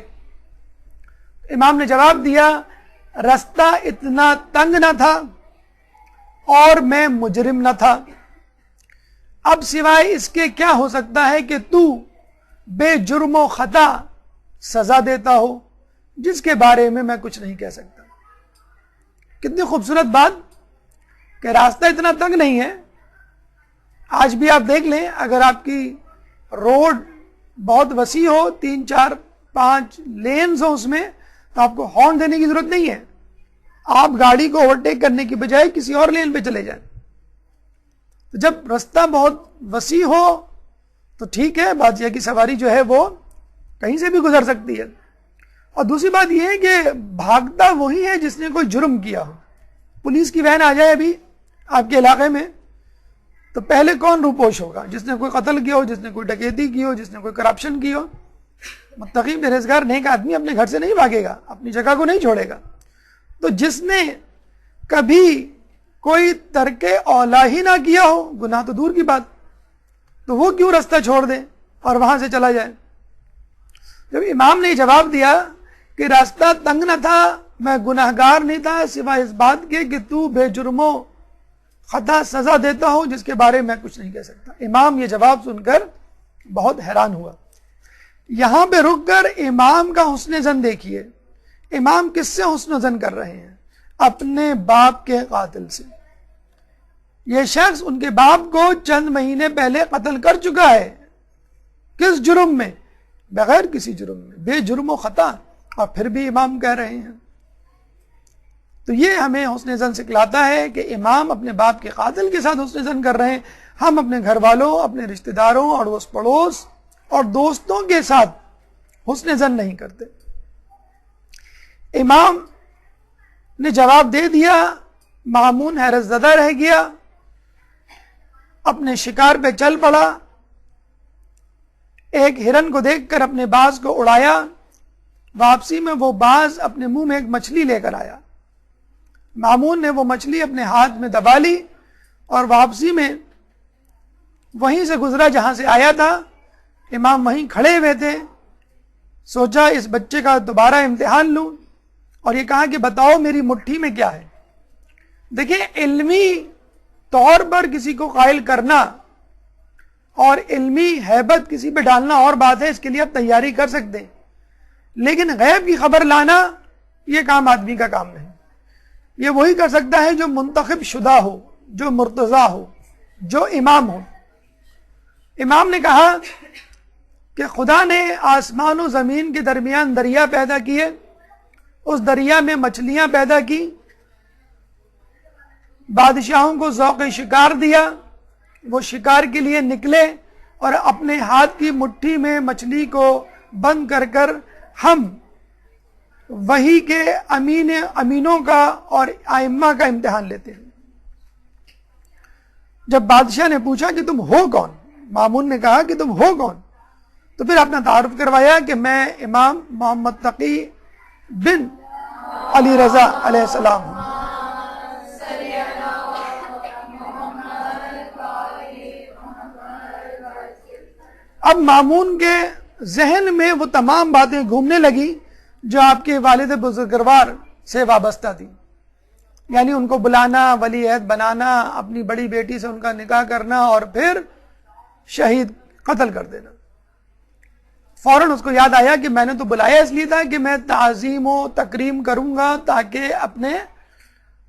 امام نے جواب دیا، رستہ اتنا تنگ نہ تھا اور میں مجرم نہ تھا، اب سوائے اس کے کیا ہو سکتا ہے کہ تو بے جرم و خطا سزا دیتا ہو جس کے بارے میں کچھ نہیں کہہ سکتا۔ کتنی خوبصورت بات کہ راستہ اتنا تنگ نہیں ہے۔ آج بھی آپ دیکھ لیں، اگر آپ کی روڈ بہت وسیع ہو، 3 4 5 لینز ہو اس میں، تو آپ کو ہارن دینے کی ضرورت نہیں ہے، آپ گاڑی کو اوورٹیک کرنے کی بجائے کسی اور لین پہ چلے جائیں. تو جب رستہ بہت وسیع ہو تو ٹھیک ہے، بادشاہ کی سواری جو ہے وہ کہیں سے بھی گزر سکتی ہے. اور دوسری بات یہ ہے کہ بھاگتا وہی ہے جس نے کوئی جرم کیا ہو. پولیس کی وین آ جائے ابھی آپ کے علاقے میں تو پہلے کون روپوش ہوگا؟ جس نے کوئی قتل کیا ہو، جس نے کوئی ڈکیتی کی ہو، جس نے کوئی کرپشن کی ہو. متقی پرہیزگار نیک آدمی اپنے گھر سے نہیں بھاگے گا، اپنی جگہ کو نہیں چھوڑے گا. تو جس نے کبھی کوئی ترک اولا ہی نہ کیا ہو، گناہ تو دور کی بات، تو وہ کیوں رستہ چھوڑ دے اور وہاں سے چلا جائے؟ جب امام نے جواب دیا کہ راستہ تنگ نہ تھا، میں گناہگار نہیں تھا سوائے اس بات کے کہ تو بے جرم و خطا سزا دیتا ہوں جس کے بارے میں کچھ نہیں کہہ سکتا. امام یہ جواب سن کر بہت حیران ہوا. یہاں پہ رک کر امام کا حسن زن دیکھیے. امام کس سے حسن زن کر رہے ہیں؟ اپنے باپ کے قاتل سے. یہ شخص ان کے باپ کو چند مہینے پہلے قتل کر چکا ہے. کس جرم میں؟ بغیر کسی جرم میں، بے جرم و خطا، اور پھر بھی امام کہہ رہے ہیں. تو یہ ہمیں حسن زن سکھلاتا ہے کہ امام اپنے باپ کے قاتل کے ساتھ حسن زن کر رہے ہیں. ہم اپنے گھر والوں، اپنے رشتہ داروں، اڑوس پڑوس اور دوستوں کے ساتھ حسن زن نہیں کرتے. امام نے جواب دے دیا. مامون حیرت زدہ رہ گیا، اپنے شکار پہ چل پڑا. ایک ہرن کو دیکھ کر اپنے باز کو اڑایا. واپسی میں وہ باز اپنے منہ میں ایک مچھلی لے کر آیا. مامون نے وہ مچھلی اپنے ہاتھ میں دبا لی اور واپسی میں وہیں سے گزرا جہاں سے آیا تھا. امام وہیں کھڑے ہوئے تھے. سوچا اس بچے کا دوبارہ امتحان لوں اور یہ کہا کہ بتاؤ میری مٹھی میں کیا ہے. دیکھیں، علمی طور پر کسی کو قائل کرنا اور علمی ہیبت کسی پہ ڈالنا اور بات ہے، اس کے لیے آپ تیاری کر سکتے ہیں. لیکن غیب کی خبر لانا یہ کام آدمی کا کام نہیں. یہ وہی کر سکتا ہے جو منتخب شدہ ہو، جو مرتضی ہو، جو امام ہو. امام نے کہا کہ خدا نے آسمان و زمین کے درمیان دریا پیدا کیے، اس دریا میں مچھلیاں پیدا کی، بادشاہوں کو ذوق شکار دیا، وہ شکار کے لیے نکلے اور اپنے ہاتھ کی مٹھی میں مچھلی کو بند کر کر ہم وحی کے امینوں کا اور ائمہ کا امتحان لیتے ہیں. جب بادشاہ نے پوچھا کہ تم ہو کون، مامون نے کہا کہ تم ہو کون، تو پھر اپنا تعارف کروایا کہ میں امام محمد تقی بن علی رضا علیہ السلام ہوں. اب مامون کے ذہن میں وہ تمام باتیں گھومنے لگی جو آپ کے والد بزرگوار سے وابستہ تھی. یعنی ان کو بلانا، ولی عہد بنانا، اپنی بڑی بیٹی سے ان کا نکاح کرنا اور پھر شہید قتل کر دینا. فوراً اس کو یاد آیا کہ میں نے تو بلایا اس لیے تھا کہ میں تعظیم و تکریم کروں گا تاکہ اپنے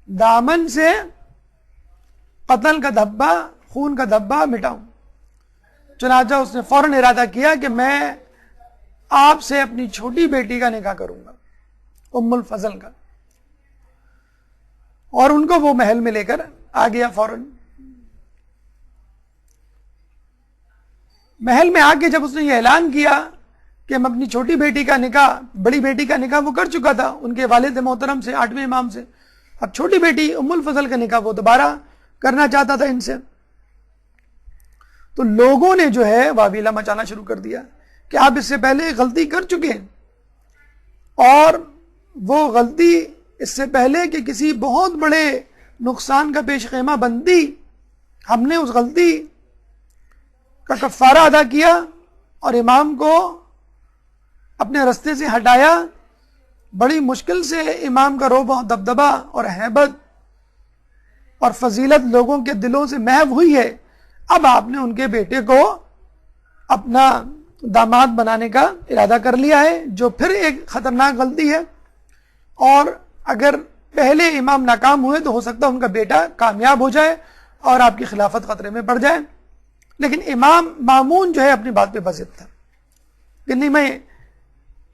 دامن سے قتل کا دھبا، خون کا دھبا مٹاؤں. چنانچہ اس نے فوراً ارادہ کیا کہ میں آپ سے اپنی چھوٹی بیٹی کا نکاح کروں گا، ام الفضل کا. اور ان کو وہ محل میں لے کر آ گیا. فوراً محل میں آ کے جب اس نے یہ اعلان کیا کہ ہم اپنی چھوٹی بیٹی کا نکاح، بڑی بیٹی کا نکاح وہ کر چکا تھا ان کے والد محترم سے، 8ویں امام سے، اب چھوٹی بیٹی ام الفضل کا نکاح وہ دوبارہ کرنا چاہتا تھا ان سے. تو لوگوں نے جو ہے واویلا مچانا شروع کر دیا کہ آپ اس سے پہلے غلطی کر چکے ہیں، اور وہ غلطی اس سے پہلے کہ کسی بہت بڑے نقصان کا پیش خیمہ بندی، ہم نے اس غلطی کا کفارہ ادا کیا اور امام کو اپنے رستے سے ہٹایا. بڑی مشکل سے امام کا رعب و دبدبہ اور ہیبت اور فضیلت لوگوں کے دلوں سے محو ہوئی ہے. اب آپ نے ان کے بیٹے کو اپنا داماد بنانے کا ارادہ کر لیا ہے، جو پھر ایک خطرناک غلطی ہے. اور اگر پہلے امام ناکام ہوئے تو ہو سکتا ہے ان کا بیٹا کامیاب ہو جائے اور آپ کی خلافت خطرے میں پڑ جائے. لیکن امام مامون جو ہے اپنی بات پہ بضد تھا کہ نہیں، میں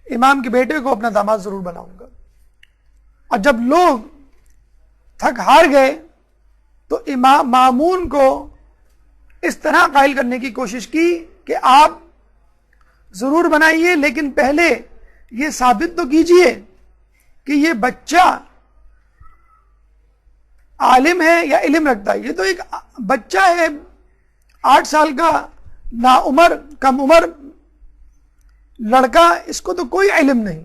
امام کے بیٹے کو اپنا داماد ضرور بناؤں گا. اور جب لوگ تھک ہار گئے تو امام مامون کو اس طرح قائل کرنے کی کوشش کی کہ آپ ضرور بنائیے، لیکن پہلے یہ ثابت تو کیجئے کہ یہ بچہ عالم ہے یا علم رکھتا ہے. یہ تو ایک بچہ ہے 8 سال کا نا عمر کم عمر لڑکا، اس کو تو کوئی علم نہیں،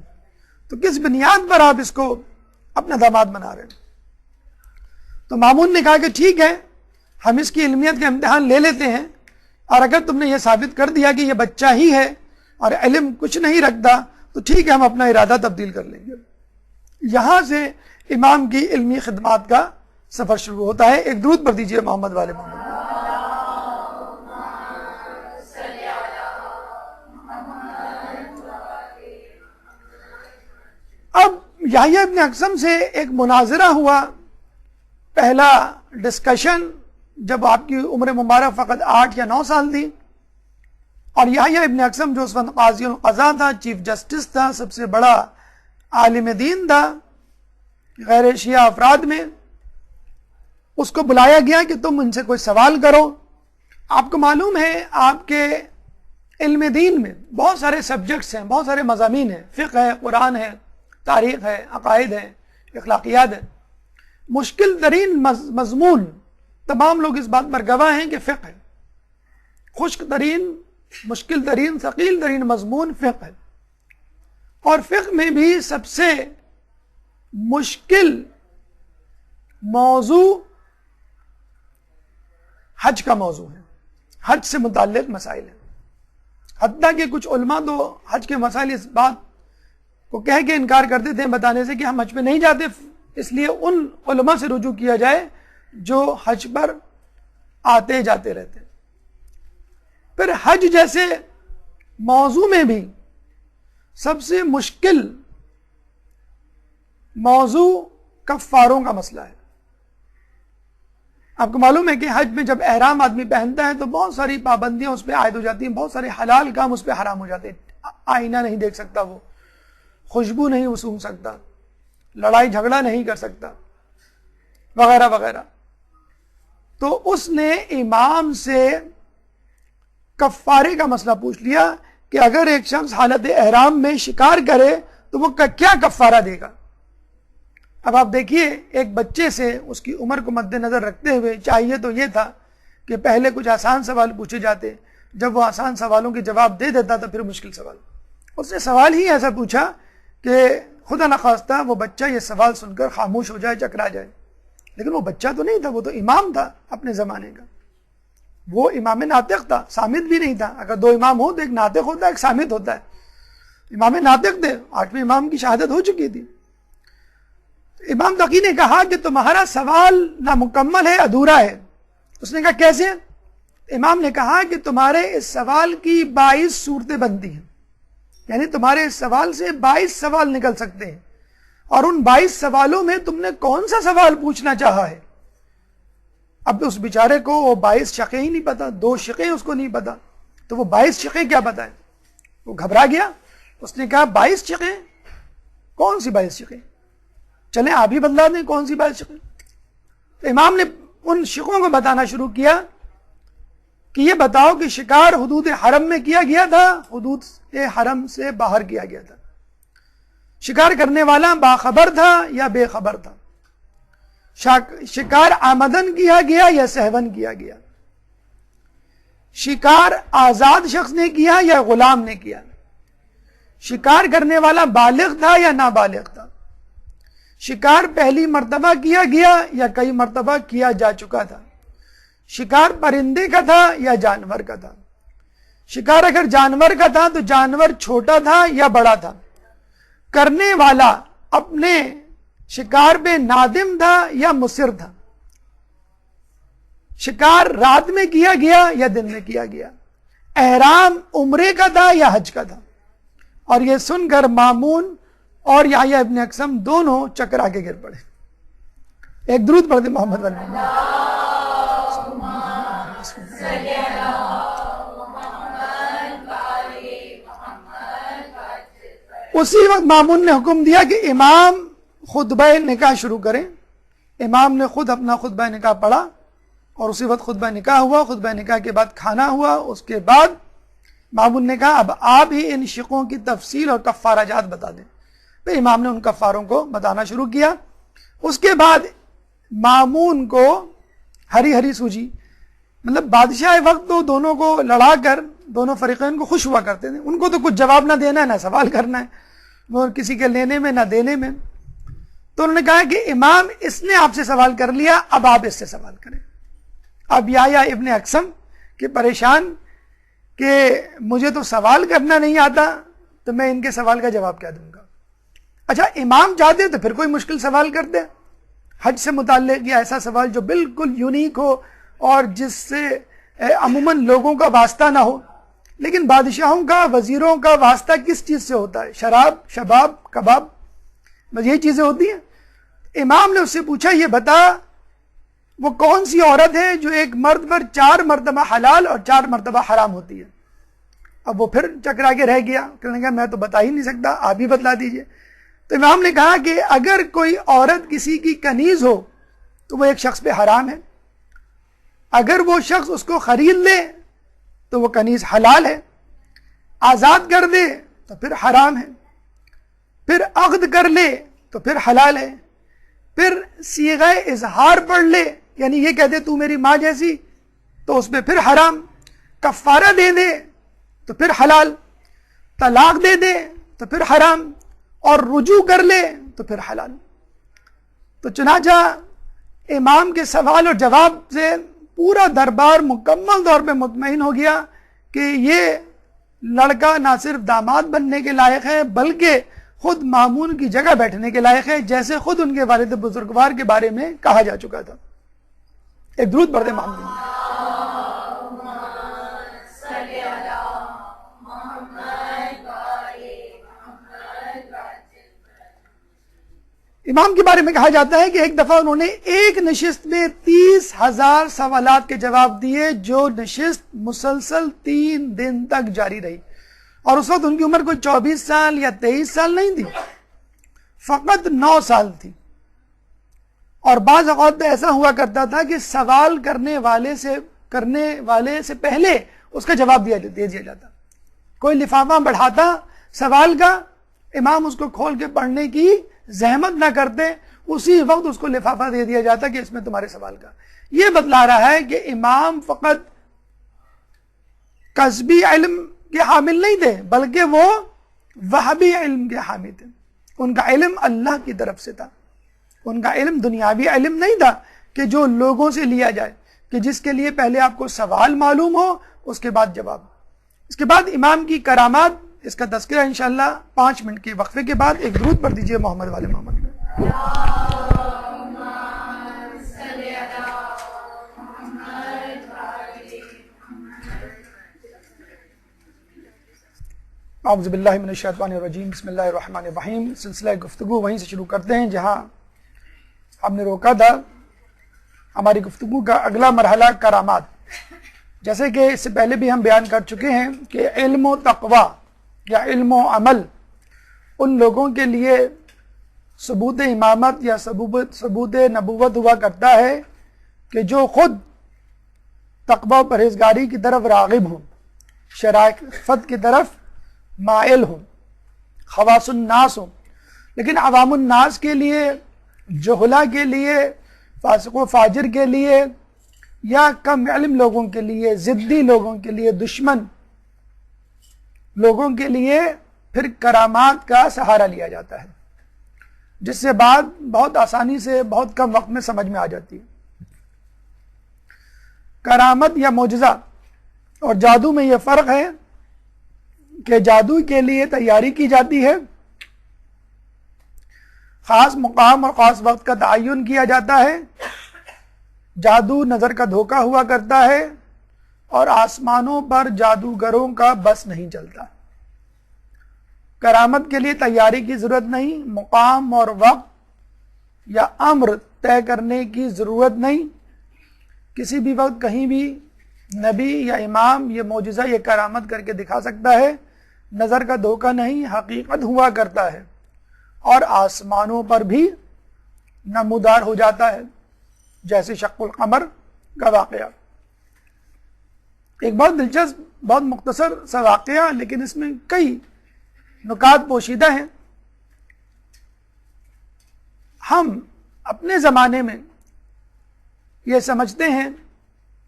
تو کس بنیاد پر آپ اس کو اپنا داماد بنا رہے ہیں؟ تو مامون نے کہا کہ ٹھیک ہے، ہم اس کی علمیت کا امتحان لے لیتے ہیں، اور اگر تم نے یہ ثابت کر دیا کہ یہ بچہ ہی ہے اور علم کچھ نہیں رکھتا تو ٹھیک ہے، ہم اپنا ارادہ تبدیل کر لیں گے. یہاں سے امام کی علمی خدمات کا سفر شروع ہوتا ہے. ایک درود پڑھ دیجئے محمد والے محمد. اب یحییٰ ابن اقسم سے ایک مناظرہ ہوا، پہلا ڈسکشن، جب آپ کی عمر مبارک فقط 8 یا 9 سال تھی، اور یحییٰ ابن اقسم جو اس وقت قاضی القضاء تھا، چیف جسٹس تھا، سب سے بڑا عالم دین تھا غیر شیعہ افراد میں، اس کو بلایا گیا کہ تم ان سے کوئی سوال کرو. آپ کو معلوم ہے آپ کے علم دین میں بہت سارے سبجیکٹس ہیں، بہت سارے مضامین ہیں، فقہ ہے، قرآن ہے، تاریخ ہے، عقائد ہے، اخلاقیات ہے. مشکل ترین مضمون، تمام لوگ اس بات پر گواہ ہیں کہ فقہ ہے. خشک ترین، مشکل ترین، ثقیل ترین مضمون فقہ ہے. اور فقہ میں بھی سب سے مشکل موضوع حج کا موضوع ہے. حج سے متعلق مسائل ہیں. حتیٰ کہ کچھ علماء تو حج کے مسائل اس بات کو کہہ کے انکار کرتے تھے بتانے سے کہ ہم حج پہ نہیں جاتے، اس لیے ان علماء سے رجوع کیا جائے جو حج پر آتے جاتے رہتے. پھر حج جیسے موضوع میں بھی سب سے مشکل موضوع کفاروں کا مسئلہ ہے. آپ کو معلوم ہے کہ حج میں جب احرام آدمی پہنتا ہے تو بہت ساری پابندیاں اس پہ عائد ہو جاتی ہیں، بہت سارے حلال کام اس پہ حرام ہو جاتے ہیں. آئینہ نہیں دیکھ سکتا، وہ خوشبو نہیں سونگھ سکتا، لڑائی جھگڑا نہیں کر سکتا، وغیرہ وغیرہ. تو اس نے امام سے کفارے کا مسئلہ پوچھ لیا کہ اگر ایک شخص حالت احرام میں شکار کرے تو وہ کیا کفارہ دے گا. اب آپ دیکھیے، ایک بچے سے اس کی عمر کو مد نظر رکھتے ہوئے چاہیے تو یہ تھا کہ پہلے کچھ آسان سوال پوچھے جاتے، جب وہ آسان سوالوں کے جواب دے دیتا تو پھر مشکل سوال. اس نے سوال ہی ایسا پوچھا کہ خدا نخواستہ وہ بچہ یہ سوال سن کر خاموش ہو جائے، چکرا جائے. لیکن وہ بچہ تو نہیں تھا، وہ تو امام تھا اپنے زمانے کا. وہ امام ناطق تھا، سامت بھی نہیں تھا. اگر 2 امام ہو تو ایک ناطق ہوتا ہے، ایک سامت ہوتا ہے. امام ناطق تھے، 8ویں امام کی شہادت ہو چکی تھی. امام تقی نے کہا کہ تمہارا سوال نامکمل ہے، ادھورا ہے. اس نے کہا کیسے؟ امام نے کہا کہ تمہارے اس سوال کی 22 صورتیں بنتی ہیں، یعنی تمہارے اس سوال سے 22 سوال نکل سکتے ہیں، اور ان 22 سوالوں میں تم نے کون سا سوال پوچھنا چاہا ہے. اب اس بیچارے کو وہ 22 شقیں ہی نہیں پتا، 2 شقیں اس کو نہیں پتا، تو وہ 22 شقیں کیا بتائیں. وہ گھبرا گیا. اس نے کہا 22 شقیں؟ کون سی 22 شقیں؟ چلیں آپ ہی بدلا دیں کون سی 22 شقیں. تو امام نے ان شقوں کو بتانا شروع کیا کہ یہ بتاؤ کہ شکار حدود حرم میں کیا گیا تھا، حدود حرم سے باہر کیا گیا تھا. شکار کرنے والا باخبر تھا یا بے خبر تھا. شکار آمدن کیا گیا یا سہون کیا گیا. شکار آزاد شخص نے کیا یا غلام نے کیا. شکار کرنے والا بالغ تھا یا نابالغ تھا. شکار پہلی مرتبہ کیا گیا یا کئی مرتبہ کیا جا چکا تھا. شکار پرندے کا تھا یا جانور کا تھا. شکار اگر جانور کا تھا تو جانور چھوٹا تھا یا بڑا تھا. کرنے والا اپنے شکار پہ نادم تھا یا مصر تھا. شکار رات میں کیا گیا یا دن میں کیا گیا. احرام عمرے کا تھا یا حج کا تھا. اور یہ سن کر مامون اور یحییٰ ابن اقسم دونوں چکرا کے گر پڑے. ایک درود پڑھ دیں محمد علیہ وسلم. اسی وقت مامون نے حکم دیا کہ امام خطبہ نکاح شروع کریں. امام نے خود اپنا خطبہ نکاح پڑھا اور اسی وقت خطبہ نکاح ہوا. خطبہ نکاح کے بعد کھانا ہوا. اس کے بعد مامون نے کہا اب آپ ہی ان شقوں کی تفصیل اور کفارہ جات بتا دیں. پھر امام نے ان کفاروں کو بتانا شروع کیا. اس کے بعد مامون کو ہری ہری سوجی، مطلب بادشاہ وقت تو دونوں کو لڑا کر دونوں فریقین کو خوش ہوا کرتے تھے. ان کو تو کچھ جواب نہ دینا ہے نہ سوال کرنا ہے، وہ کسی کے لینے میں نہ دینے میں. تو انہوں نے کہا کہ امام اس نے آپ سے سوال کر لیا، اب آپ اس سے سوال کریں. اب یا ابن اقسم کہ پریشان کہ مجھے تو سوال کرنا نہیں آتا تو میں ان کے سوال کا جواب کیا دوں گا. اچھا امام چاہتے تو پھر کوئی مشکل سوال کرتے، حج سے متعلق یا ایسا سوال جو بالکل یونیک ہو اور جس سے عموماً لوگوں کا واسطہ نہ ہو. لیکن بادشاہوں کا، وزیروں کا واسطہ کس چیز سے ہوتا ہے؟ شراب، شباب، کباب، بس یہی چیزیں ہوتی ہیں. امام نے اس سے پوچھا یہ بتا وہ کون سی عورت ہے جو ایک مرد پر 4 مرتبہ حلال اور 4 مرتبہ حرام ہوتی ہے؟ اب وہ پھر چکرا کے رہ گیا، کہنے لگا میں تو بتا ہی نہیں سکتا، آپ ہی بتلا دیجئے. تو امام نے کہا کہ اگر کوئی عورت کسی کی کنیز ہو تو وہ ایک شخص پہ حرام ہے. اگر وہ شخص اس کو خرید لے تو وہ کنیز حلال ہے، آزاد کر دے تو پھر حرام ہے، پھر عقد کر لے تو پھر حلال ہے، پھر صیغہ اظہار پڑھ لے یعنی یہ کہہ دے تو میری ماں جیسی تو اس پہ پھر حرام، کفارہ دے دے تو پھر حلال، طلاق دے دے تو پھر حرام، اور رجوع کر لے تو پھر حلال. تو چنانچہ امام کے سوال اور جواب سے پورا دربار مکمل طور پہ مطمئن ہو گیا کہ یہ لڑکا نہ صرف داماد بننے کے لائق ہے بلکہ خود مامون کی جگہ بیٹھنے کے لائق ہے، جیسے خود ان کے والد بزرگوار کے بارے میں کہا جا چکا تھا. ایک درود پڑھ دیں مامون. امام کے بارے میں کہا جاتا ہے کہ ایک دفعہ انہوں نے ایک نشست میں 30,000 سوالات کے جواب دیے، جو نشست مسلسل 3 دن تک جاری رہی. اور اس وقت ان کی عمر کوئی 24 سال یا 23 سال نہیں تھی، فقط 9 سال تھی. اور بعض اوقات تو ایسا ہوا کرتا تھا کہ سوال کرنے والے سے پہلے اس کا جواب دے دیا جاتا. کوئی لفافہ بڑھاتا سوال کا، امام اس کو کھول کے پڑھنے کی زحمت نہ کرتے، اسی وقت اس کو لفافہ دے دیا جاتا کہ اس میں تمہارے سوال کا. یہ بتلا رہا ہے کہ امام فقط کسبی علم کے حامل نہیں تھے بلکہ وہ وہبی علم کے حامل تھے. ان کا علم اللہ کی طرف سے تھا. ان کا علم دنیاوی علم نہیں تھا کہ جو لوگوں سے لیا جائے، کہ جس کے لیے پہلے آپ کو سوال معلوم ہو اس کے بعد جواب. اس کے بعد امام کی کرامات، اس کا تذکرہ انشاءاللہ 5 منٹ کے وقفے کے بعد. ایک درود پڑھ دیجئے محمد والے محمد میں. اعوذ باللہ من الشیطان الرجیم، بسم اللہ الرحمن الرحیم. سلسلہ گفتگو وہیں سے شروع کرتے ہیں جہاں ہم نے روکا تھا. ہماری گفتگو کا اگلا مرحلہ کرامات. جیسے کہ اس سے پہلے بھی ہم بیان کر چکے ہیں کہ علم و تقوی یا علم و عمل ان لوگوں کے لیے ثبوت امامت یا ثبوت نبوت ہوا کرتا ہے کہ جو خود تقوی و پرہیزگاری کی طرف راغب ہوں، شرافت کی طرف مائل ہوں، خواص الناس ہوں. لیکن عوام الناس کے لیے، جہلا کے لیے، فاسق و فاجر کے لیے یا کم علم لوگوں کے لیے، ضدی لوگوں کے لیے، دشمن لوگوں کے لیے پھر کرامات کا سہارا لیا جاتا ہے، جس سے بات بہت آسانی سے بہت کم وقت میں سمجھ میں آ جاتی ہے. کرامت یا معجزہ اور جادو میں یہ فرق ہے کہ جادو کے لیے تیاری کی جاتی ہے، خاص مقام اور خاص وقت کا تعین کیا جاتا ہے. جادو نظر کا دھوکہ ہوا کرتا ہے اور آسمانوں پر جادوگروں کا بس نہیں چلتا. کرامت کے لیے تیاری کی ضرورت نہیں، مقام اور وقت یا امر طے کرنے کی ضرورت نہیں. کسی بھی وقت کہیں بھی نبی یا امام یہ معجزہ یہ کرامت کر کے دکھا سکتا ہے. نظر کا دھوکہ نہیں، حقیقت ہوا کرتا ہے. اور آسمانوں پر بھی نمودار ہو جاتا ہے، جیسے شق القمر کا واقعہ۔ ایک بہت دلچسپ، بہت مختصر سا واقعہ، لیکن اس میں کئی نکات پوشیدہ ہیں۔ ہم اپنے زمانے میں یہ سمجھتے ہیں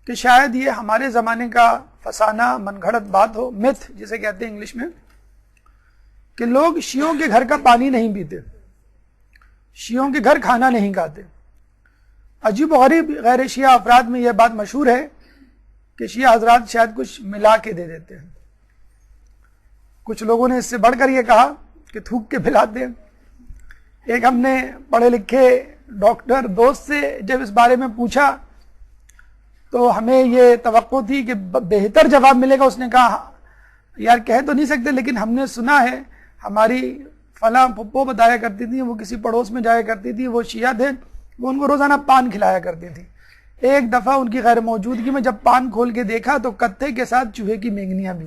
کہ شاید یہ ہمارے زمانے کا فسانہ، من گھڑت بات ہو، میتھ جسے کہتے ہیں انگلش میں، کہ لوگ شیعوں کے گھر کا پانی نہیں پیتے، شیعوں کے گھر کھانا نہیں کھاتے۔ عجیب و غریب غیر شیعہ افراد میں یہ بات مشہور ہے کہ شیعہ حضرات شاید کچھ ملا کے دے دیتے ہیں۔ کچھ لوگوں نے اس سے بڑھ کر یہ کہا کہ تھوک کے پلاتے ہیں۔ ایک ہم نے پڑھے لکھے ڈاکٹر دوست سے جب اس بارے میں پوچھا تو ہمیں یہ توقع تھی کہ بہتر جواب ملے گا۔ اس نے کہا یار کہہ تو نہیں سکتے، لیکن ہم نے سنا ہے، ہماری فلاں پھپھو بتایا کرتی تھی، وہ کسی پڑوس میں جایا کرتی تھی، وہ شیعہ تھے، وہ ان کو روزانہ پان کھلایا کرتی تھی۔ ایک دفعہ ان کی غیر موجودگی میں جب پان کھول کے دیکھا تو کتے کے ساتھ چوہے کی مینگنیاں بھی۔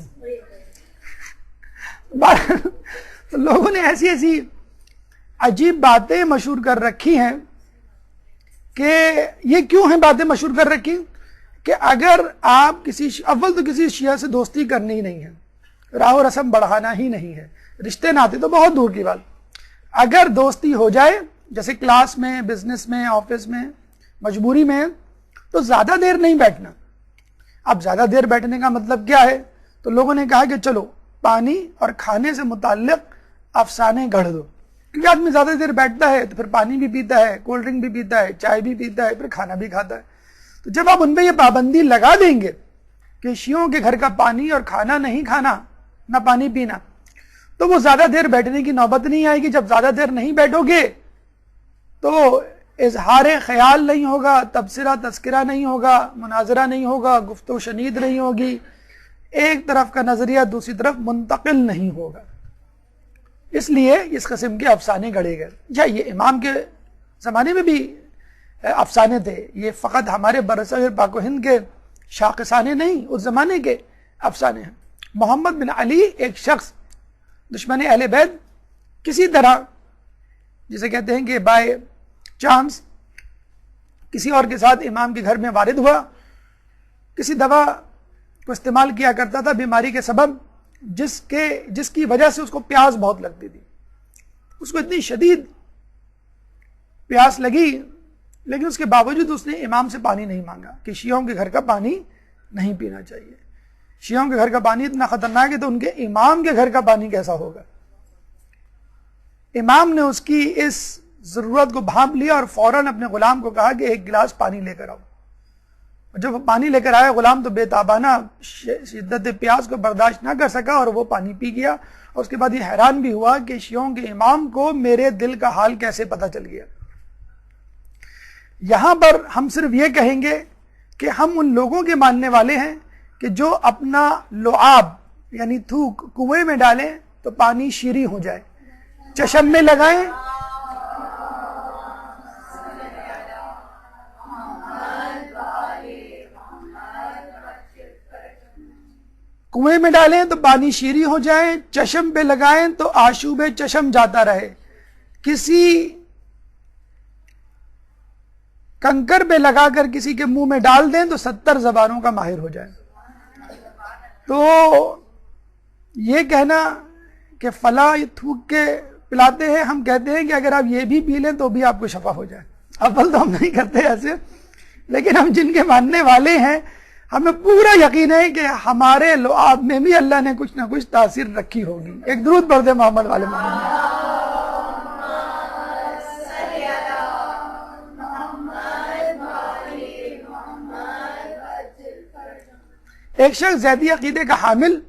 تو لوگوں نے ایسی ایسی عجیب باتیں مشہور کر رکھی ہیں کہ یہ کیوں ہیں باتیں مشہور کر رکھی کہ اگر آپ اول تو کسی شیعہ سے دوستی کرنی ہی نہیں ہے، راہ و رسم بڑھانا ہی نہیں ہے، رشتے ناتے تو بہت دور کی بات، اگر دوستی ہو جائے جیسے کلاس میں، بزنس میں، آفس میں، مجبوری میں، تو زیادہ دیر نہیں بیٹھنا۔ اب زیادہ دیر بیٹھنے کا مطلب کیا ہے؟ تو لوگوں نے کہا کہ چلو پانی اور کھانے سے متعلق افسانے گڑھ دو، کیونکہ آدمی زیادہ دیر بیٹھتا ہے تو پھر پانی بھی پیتا ہے، کولڈ ڈرنک بھی پیتا ہے، چائے بھی پیتا ہے، پھر کھانا بھی کھاتا ہے۔ تو جب آپ ان پہ یہ پابندی لگا دیں گے کہ شیعوں کے گھر کا پانی اور کھانا نہیں کھانا، نہ پانی پینا، تو وہ زیادہ دیر بیٹھنے کی نوبت نہیں آئے گی۔ جب زیادہ دیر نہیں بیٹھو گے تو اظہار خیال نہیں ہوگا، تبصرہ تذکرہ نہیں ہوگا، مناظرہ نہیں ہوگا، گفت و شنید نہیں ہوگی، ایک طرف کا نظریہ دوسری طرف منتقل نہیں ہوگا۔ اس لیے اس قسم کے افسانے گڑھے گئے۔ یہ امام کے زمانے میں بھی افسانے تھے، یہ فقط ہمارے برصغیر پاک و ہند کے شاخصانے نہیں، اس زمانے کے افسانے ہیں۔ محمد بن علی ایک شخص دشمن اہل بیت کسی طرح، جسے کہتے ہیں کہ بائی چانس، کسی اور کے ساتھ امام کے گھر میں وارد ہوا، کسی دوا کو استعمال کیا کرتا تھا بیماری کے سبب، جس کی وجہ سے اس کو پیاس بہت لگتی تھی۔ اس کو اتنی شدید پیاس لگی، لیکن اس کے باوجود اس نے امام سے پانی نہیں مانگا کہ شیعوں کے گھر کا پانی نہیں پینا چاہیے۔ شیعوں کے گھر کا پانی اتنا خطرناک ہے تو ان کے امام کے گھر کا پانی کیسا ہوگا؟ امام نے اس کی اس ضرورت کو بھانپ لیا اور فوراً اپنے غلام کو کہا کہ ایک گلاس پانی لے کر آؤ۔ جب وہ پانی لے کر آیا، غلام تو بے تابانہ شدت پیاس کو برداشت نہ کر سکا اور وہ پانی پی گیا، اور اس کے بعد یہ حیران بھی ہوا کہ شیعوں کے امام کو میرے دل کا حال کیسے پتہ چل گیا۔ یہاں پر ہم صرف یہ کہیں گے کہ ہم ان لوگوں کے ماننے والے ہیں کہ جو اپنا لعاب یعنی تھوک کنویں میں ڈالیں تو پانی شیریں ہو جائے، چشم میں لگائیں کنویں میں ڈالیں تو پانی شیریں ہو جائے، چشم پہ لگائیں تو آشوب چشم جاتا رہے، کسی کنکر پہ لگا کر کسی کے منہ میں ڈال دیں تو 70 زبانوں کا ماہر ہو جائے۔ تو یہ کہنا کہ فلاں تھوک کے پلاتے ہیں، ہم کہتے ہیں کہ اگر آپ یہ بھی پی لیں تو بھی آپ کو شفا ہو جائے۔ اول تو ہم نہیں کرتے ایسے، لیکن ہم جن کے ماننے والے ہیں ہمیں پورا یقین ہے کہ ہمارے لعاب میں بھی اللہ نے کچھ نہ کچھ تاثیر رکھی ہوگی۔ ایک درود پڑھ دیں محمد والے محمد۔ ایک شخص زیدی عقیدے کا حامل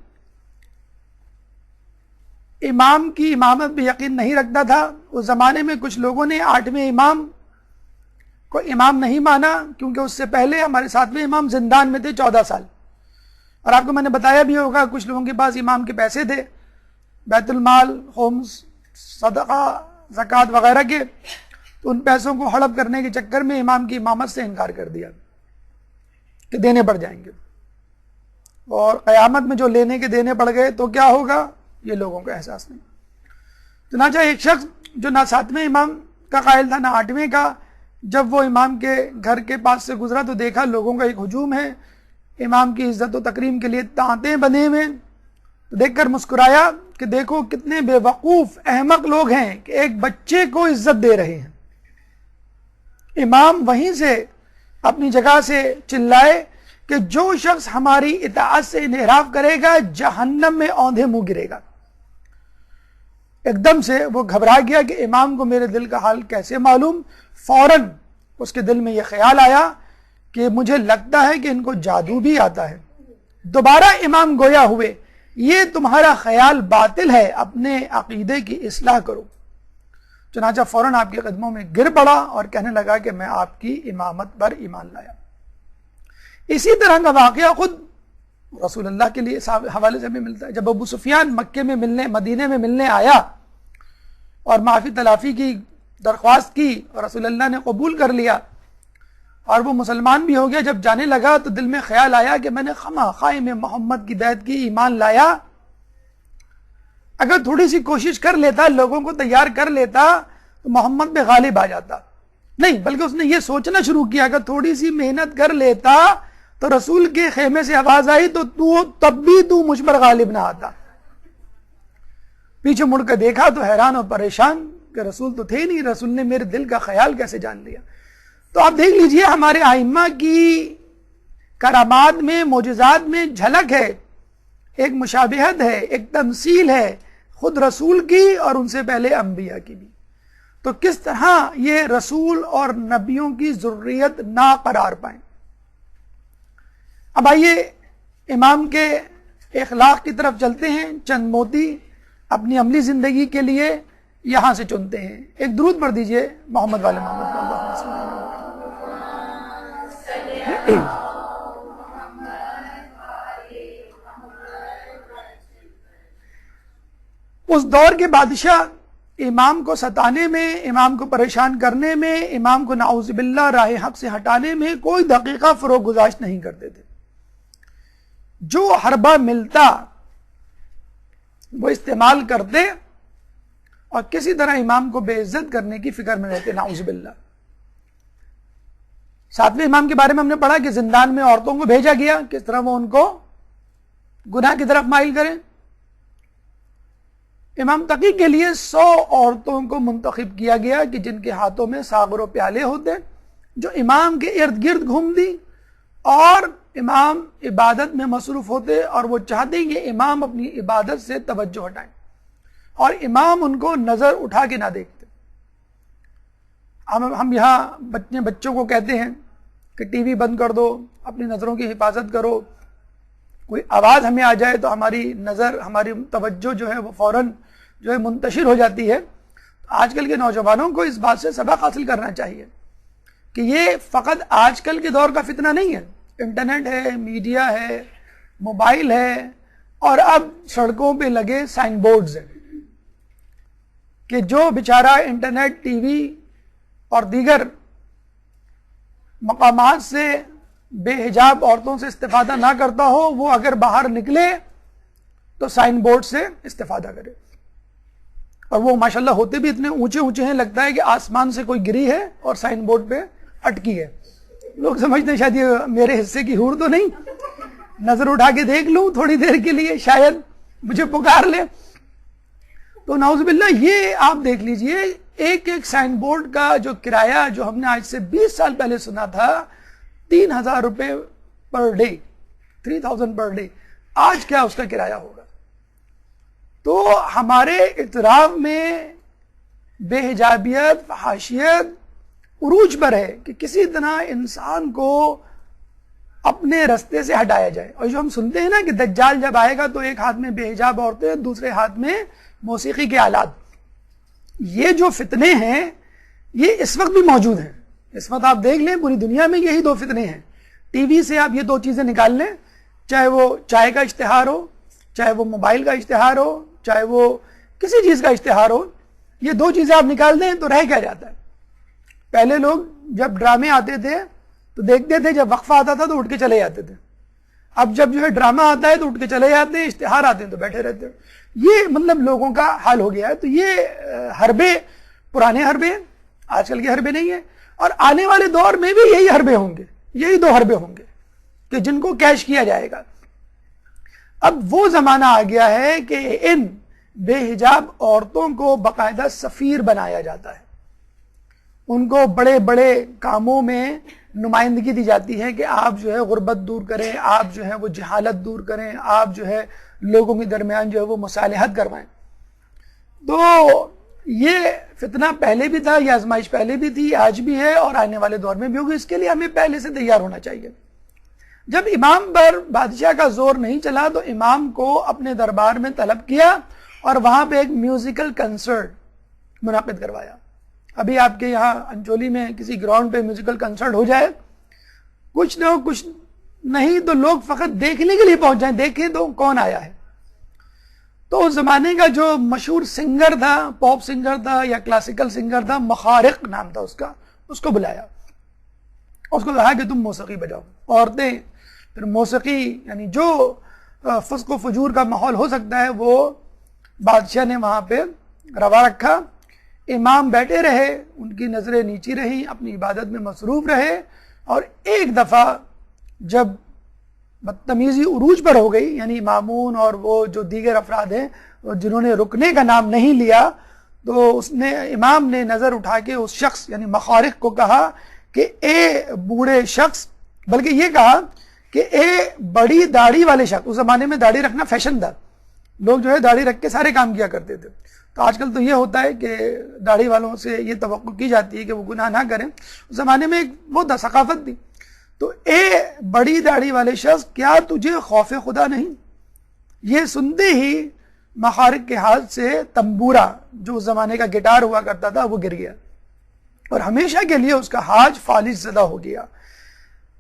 امام کی امامت پہ یقین نہیں رکھتا تھا۔ اس زمانے میں کچھ لوگوں نے 8ویں امام کو امام نہیں مانا، کیونکہ اس سے پہلے ہمارے 7ویں امام زندان میں تھے 14 سال، اور آپ کو میں نے بتایا بھی ہوگا کچھ لوگوں کے پاس امام کے پیسے تھے، بیت المال، خمس، صدقہ، زکوٰۃ وغیرہ کے، تو ان پیسوں کو ہڑپ کرنے کے چکر میں امام کی امامت سے انکار کر دیا کہ دینے پڑ جائیں گے، اور قیامت میں جو لینے کے دینے پڑ گئے تو کیا ہوگا یہ لوگوں کا احساس نہیں۔ چنانچہ ایک شخص جو نہ 7ویں امام کا قائل تھا نہ 8ویں کا. جب وہ امام کے گھر کے پاس سے گزرا تو دیکھا لوگوں کا ایک ہجوم ہے, امام کی عزت و تکریم کے لیے تانتے بنے ہوئے. تو دیکھ کر مسکرایا کہ دیکھو کتنے بے وقوف احمق لوگ ہیں کہ ایک بچے کو عزت دے رہے ہیں. امام وہیں سے اپنی جگہ سے چلائے کہ جو شخص ہماری اطاعت سے انحراف کرے گا جہنم میں اوندھے منہ گرے گا. ایک دم سے وہ گھبرا گیا کہ امام کو میرے دل کا حال کیسے معلوم. فوراً اس کے دل میں یہ خیال آیا کہ مجھے لگتا ہے کہ ان کو جادو بھی آتا ہے. دوبارہ امام گویا ہوئے, یہ تمہارا خیال باطل ہے, اپنے عقیدے کی اصلاح کرو. چنانچہ فوراً آپ کے قدموں میں گر پڑا اور کہنے لگا کہ میں آپ کی امامت پر ایمان لایا. اسی طرح کا واقعہ خود رسول اللہ کے لیے حوالے سے بھی ملتا ہے. جب ابو سفیان مکے میں مدینے میں ملنے آیا اور معافی تلافی کی درخواست کی اور رسول اللہ نے قبول کر لیا اور وہ مسلمان بھی ہو گیا, جب جانے لگا تو دل میں خیال آیا کہ میں نے خواہ میں محمد کی بیعت کی, ایمان لایا, اگر تھوڑی سی کوشش کر لیتا, لوگوں کو تیار کر لیتا تو محمد پہ غالب آ جاتا. نہیں, بلکہ اس نے یہ سوچنا شروع کیا کہ تھوڑی سی محنت کر لیتا تو رسول کے خیمے سے آواز آئی تو تب بھی تو مجھ پر غالب نہ آتا. پیچھے مڑ کر دیکھا تو حیران اور پریشان کہ رسول تو تھے نہیں, رسول نے میرے دل کا خیال کیسے جان لیا. تو آپ دیکھ لیجئے ہمارے ائمہ کی کرامات میں, معجزات میں جھلک ہے, ایک مشابہت ہے, ایک تمثیل ہے خود رسول کی اور ان سے پہلے انبیاء کی بھی. تو کس طرح یہ رسول اور نبیوں کی ضروریت نہ قرار پائیں. اب آئیے امام کے اخلاق کی طرف چلتے ہیں. چند موتی اپنی عملی زندگی کے لیے یہاں سے چنتے ہیں. ایک درود پڑھ دیجئے محمد والے محمد کا. اس دور کے بادشاہ امام کو ستانے میں, امام کو پریشان کرنے میں, امام کو نعوذ باللہ راہ حق سے ہٹانے میں کوئی دقیقہ فروغ گزاشت نہیں کرتے تھے. جو حربہ ملتا وہ استعمال کرتے اور کسی طرح امام کو بے عزت کرنے کی فکر میں رہتے, نعوذ باللہ. 7ویں امام کے بارے میں ہم نے پڑھا کہ زندان میں عورتوں کو بھیجا گیا, کس طرح وہ ان کو گناہ کی طرف مائل کریں. امام تقی کے لیے 100 عورتوں کو منتخب کیا گیا کہ جن کے ہاتھوں میں ساغر و پیالے ہوتے, جو امام کے ارد گرد گھومتی اور امام عبادت میں مصروف ہوتے, اور وہ چاہتے کہ امام اپنی عبادت سے توجہ ہٹائیں اور امام ان کو نظر اٹھا کے نہ دیکھتے. ہم یہاں بچوں کو کہتے ہیں کہ ٹی وی بند کر دو, اپنی نظروں کی حفاظت کرو, کوئی آواز ہمیں آ جائے تو ہماری نظر, ہماری توجہ جو ہے وہ فوراً جو ہے منتشر ہو جاتی ہے. آج کل کے نوجوانوں کو اس بات سے سبق حاصل کرنا چاہیے کہ یہ فقط آج کل کے دور کا فتنہ نہیں ہے. انٹرنیٹ ہے, میڈیا ہے, موبائل ہے, اور اب سڑکوں پہ لگے سائن بورڈز ہیں کہ جو بیچارہ انٹرنیٹ, ٹی وی اور دیگر مقامات سے بے حجاب عورتوں سے استفادہ نہ کرتا ہو, وہ اگر باہر نکلے تو سائن بورڈ سے استفادہ کرے. اور وہ ماشاءاللہ ہوتے بھی اتنے اونچے اونچے ہیں, لگتا ہے کہ آسمان سے کوئی گری ہے اور سائن بورڈ پہ اٹکی ہے. لوگ سمجھتے ہیں شاید یہ میرے حصے کی حور تو نہیں, نظر اٹھا کے دیکھ لوں تھوڑی دیر کے لیے, شاید مجھے پکار لے. تو نعوذ باللہ یہ آپ دیکھ لیجئے ایک ایک سائن بورڈ کا جو کرایہ جو ہم نے آج سے 20 سال پہلے سنا تھا 3,000 روپے پر ڈے, 3,000 پر ڈے, آج کیا اس کا کرایہ ہوگا. تو ہمارے اعتراف میں بے حجابیت, فحاشیت عروج پر ہے کہ کسی طرح انسان کو اپنے رستے سے ہٹایا جائے. اور جو ہم سنتے ہیں نا کہ دجال جب آئے گا تو ایک ہاتھ میں بے حجاب عورتیں, دوسرے ہاتھ میں موسیقی کے آلات. یہ جو فتنے ہیں یہ اس وقت بھی موجود ہیں. اس وقت آپ دیکھ لیں پوری دنیا میں یہی 2 فتنے ہیں. ٹی وی سے آپ یہ 2 چیزیں نکال لیں, چاہے وہ چائے کا اشتہار ہو, چاہے وہ موبائل کا اشتہار ہو, چاہے وہ کسی چیز کا اشتہار ہو, یہ 2 چیزیں آپ نکال دیں تو رہ کیا جاتا ہے. پہلے لوگ جب ڈرامے آتے تھے تو دیکھتے تھے, جب وقفہ آتا تھا تو اٹھ کے چلے جاتے تھے. اب جب جو ہے ڈرامہ آتا ہے تو اٹھ کے چلے جاتے ہیں, اشتہار آتے ہیں تو بیٹھے رہتے ہیں. یہ مطلب لوگوں کا حال ہو گیا ہے. تو یہ حربے پرانے حربے, آج کل کے حربے نہیں ہیں، اور آنے والے دور میں بھی یہی حربے ہوں گے، یہی دو حربے ہوں گے کہ جن کو کیش کیا جائے گا۔ اب وہ زمانہ آ گیا ہے کہ ان بے حجاب عورتوں کو باقاعدہ سفیر بنایا جاتا ہے، ان کو بڑے بڑے کاموں میں نمائندگی دی جاتی ہے کہ آپ جو ہے غربت دور کریں، آپ جو ہے وہ جہالت دور کریں، آپ جو ہے لوگوں کے درمیان جو ہے وہ مصالحت کروائیں۔ تو یہ فتنہ پہلے بھی تھا، یہ آزمائش پہلے بھی تھی، آج بھی ہے اور آنے والے دور میں بھی ہوگی۔ اس کے لیے ہمیں پہلے سے تیار ہونا چاہیے۔ جب امام پر بادشاہ کا زور نہیں چلا تو امام کو اپنے دربار میں طلب کیا اور وہاں پہ ایک میوزیکل کنسرٹ منعقد کروایا۔ ابھی آپ کے یہاں انچولی میں کسی گراؤنڈ پہ میوزیکل کنسرٹ ہو جائے، کچھ نہ کچھ نہیں تو لوگ فقط دیکھنے کے لیے پہنچ جائیں، دیکھیں تو کون آیا ہے۔ تو اس زمانے کا جو مشہور سنگر تھا، پاپ سنگر تھا یا کلاسیکل سنگر تھا، مخارق نام تھا اس کا، اس کو بلایا، اس کو کہا کہ تم موسیقی بجاؤ۔ عورتیں پھر موسیقی، یعنی جو فسق و فجور کا ماحول ہو سکتا ہے وہ بادشاہ نے وہاں پہ روا رکھا۔ امام بیٹھے رہے، ان کی نظریں نیچی رہیں، اپنی عبادت میں مصروف رہے، اور ایک دفعہ جب بدتمیزی عروج پر ہو گئی، یعنی مامون اور وہ جو دیگر افراد ہیں جنہوں نے رکنے کا نام نہیں لیا، تو امام نے نظر اٹھا کے اس شخص یعنی مخارق کو کہا کہ اے بوڑھے شخص، بلکہ یہ کہا کہ اے بڑی داڑھی والے شخص۔ اس زمانے میں داڑھی رکھنا فیشن تھا، لوگ جو ہے داڑھی رکھ کے سارے کام کیا کرتے تھے۔ تو آج کل تو یہ ہوتا ہے کہ داڑھی والوں سے یہ توقع کی جاتی ہے کہ وہ گناہ نہ کریں، اس زمانے میں ایک وہ ثقافت تھی۔ تو اے بڑی داڑھی والے شخص، کیا تجھے خوف خدا نہیں؟ یہ سنتے ہی مخارق کے ہاتھ سے تمبورا، جو اس زمانے کا گٹار ہوا کرتا تھا، وہ گر گیا اور ہمیشہ کے لیے اس کا حاج فالج زدہ ہو گیا۔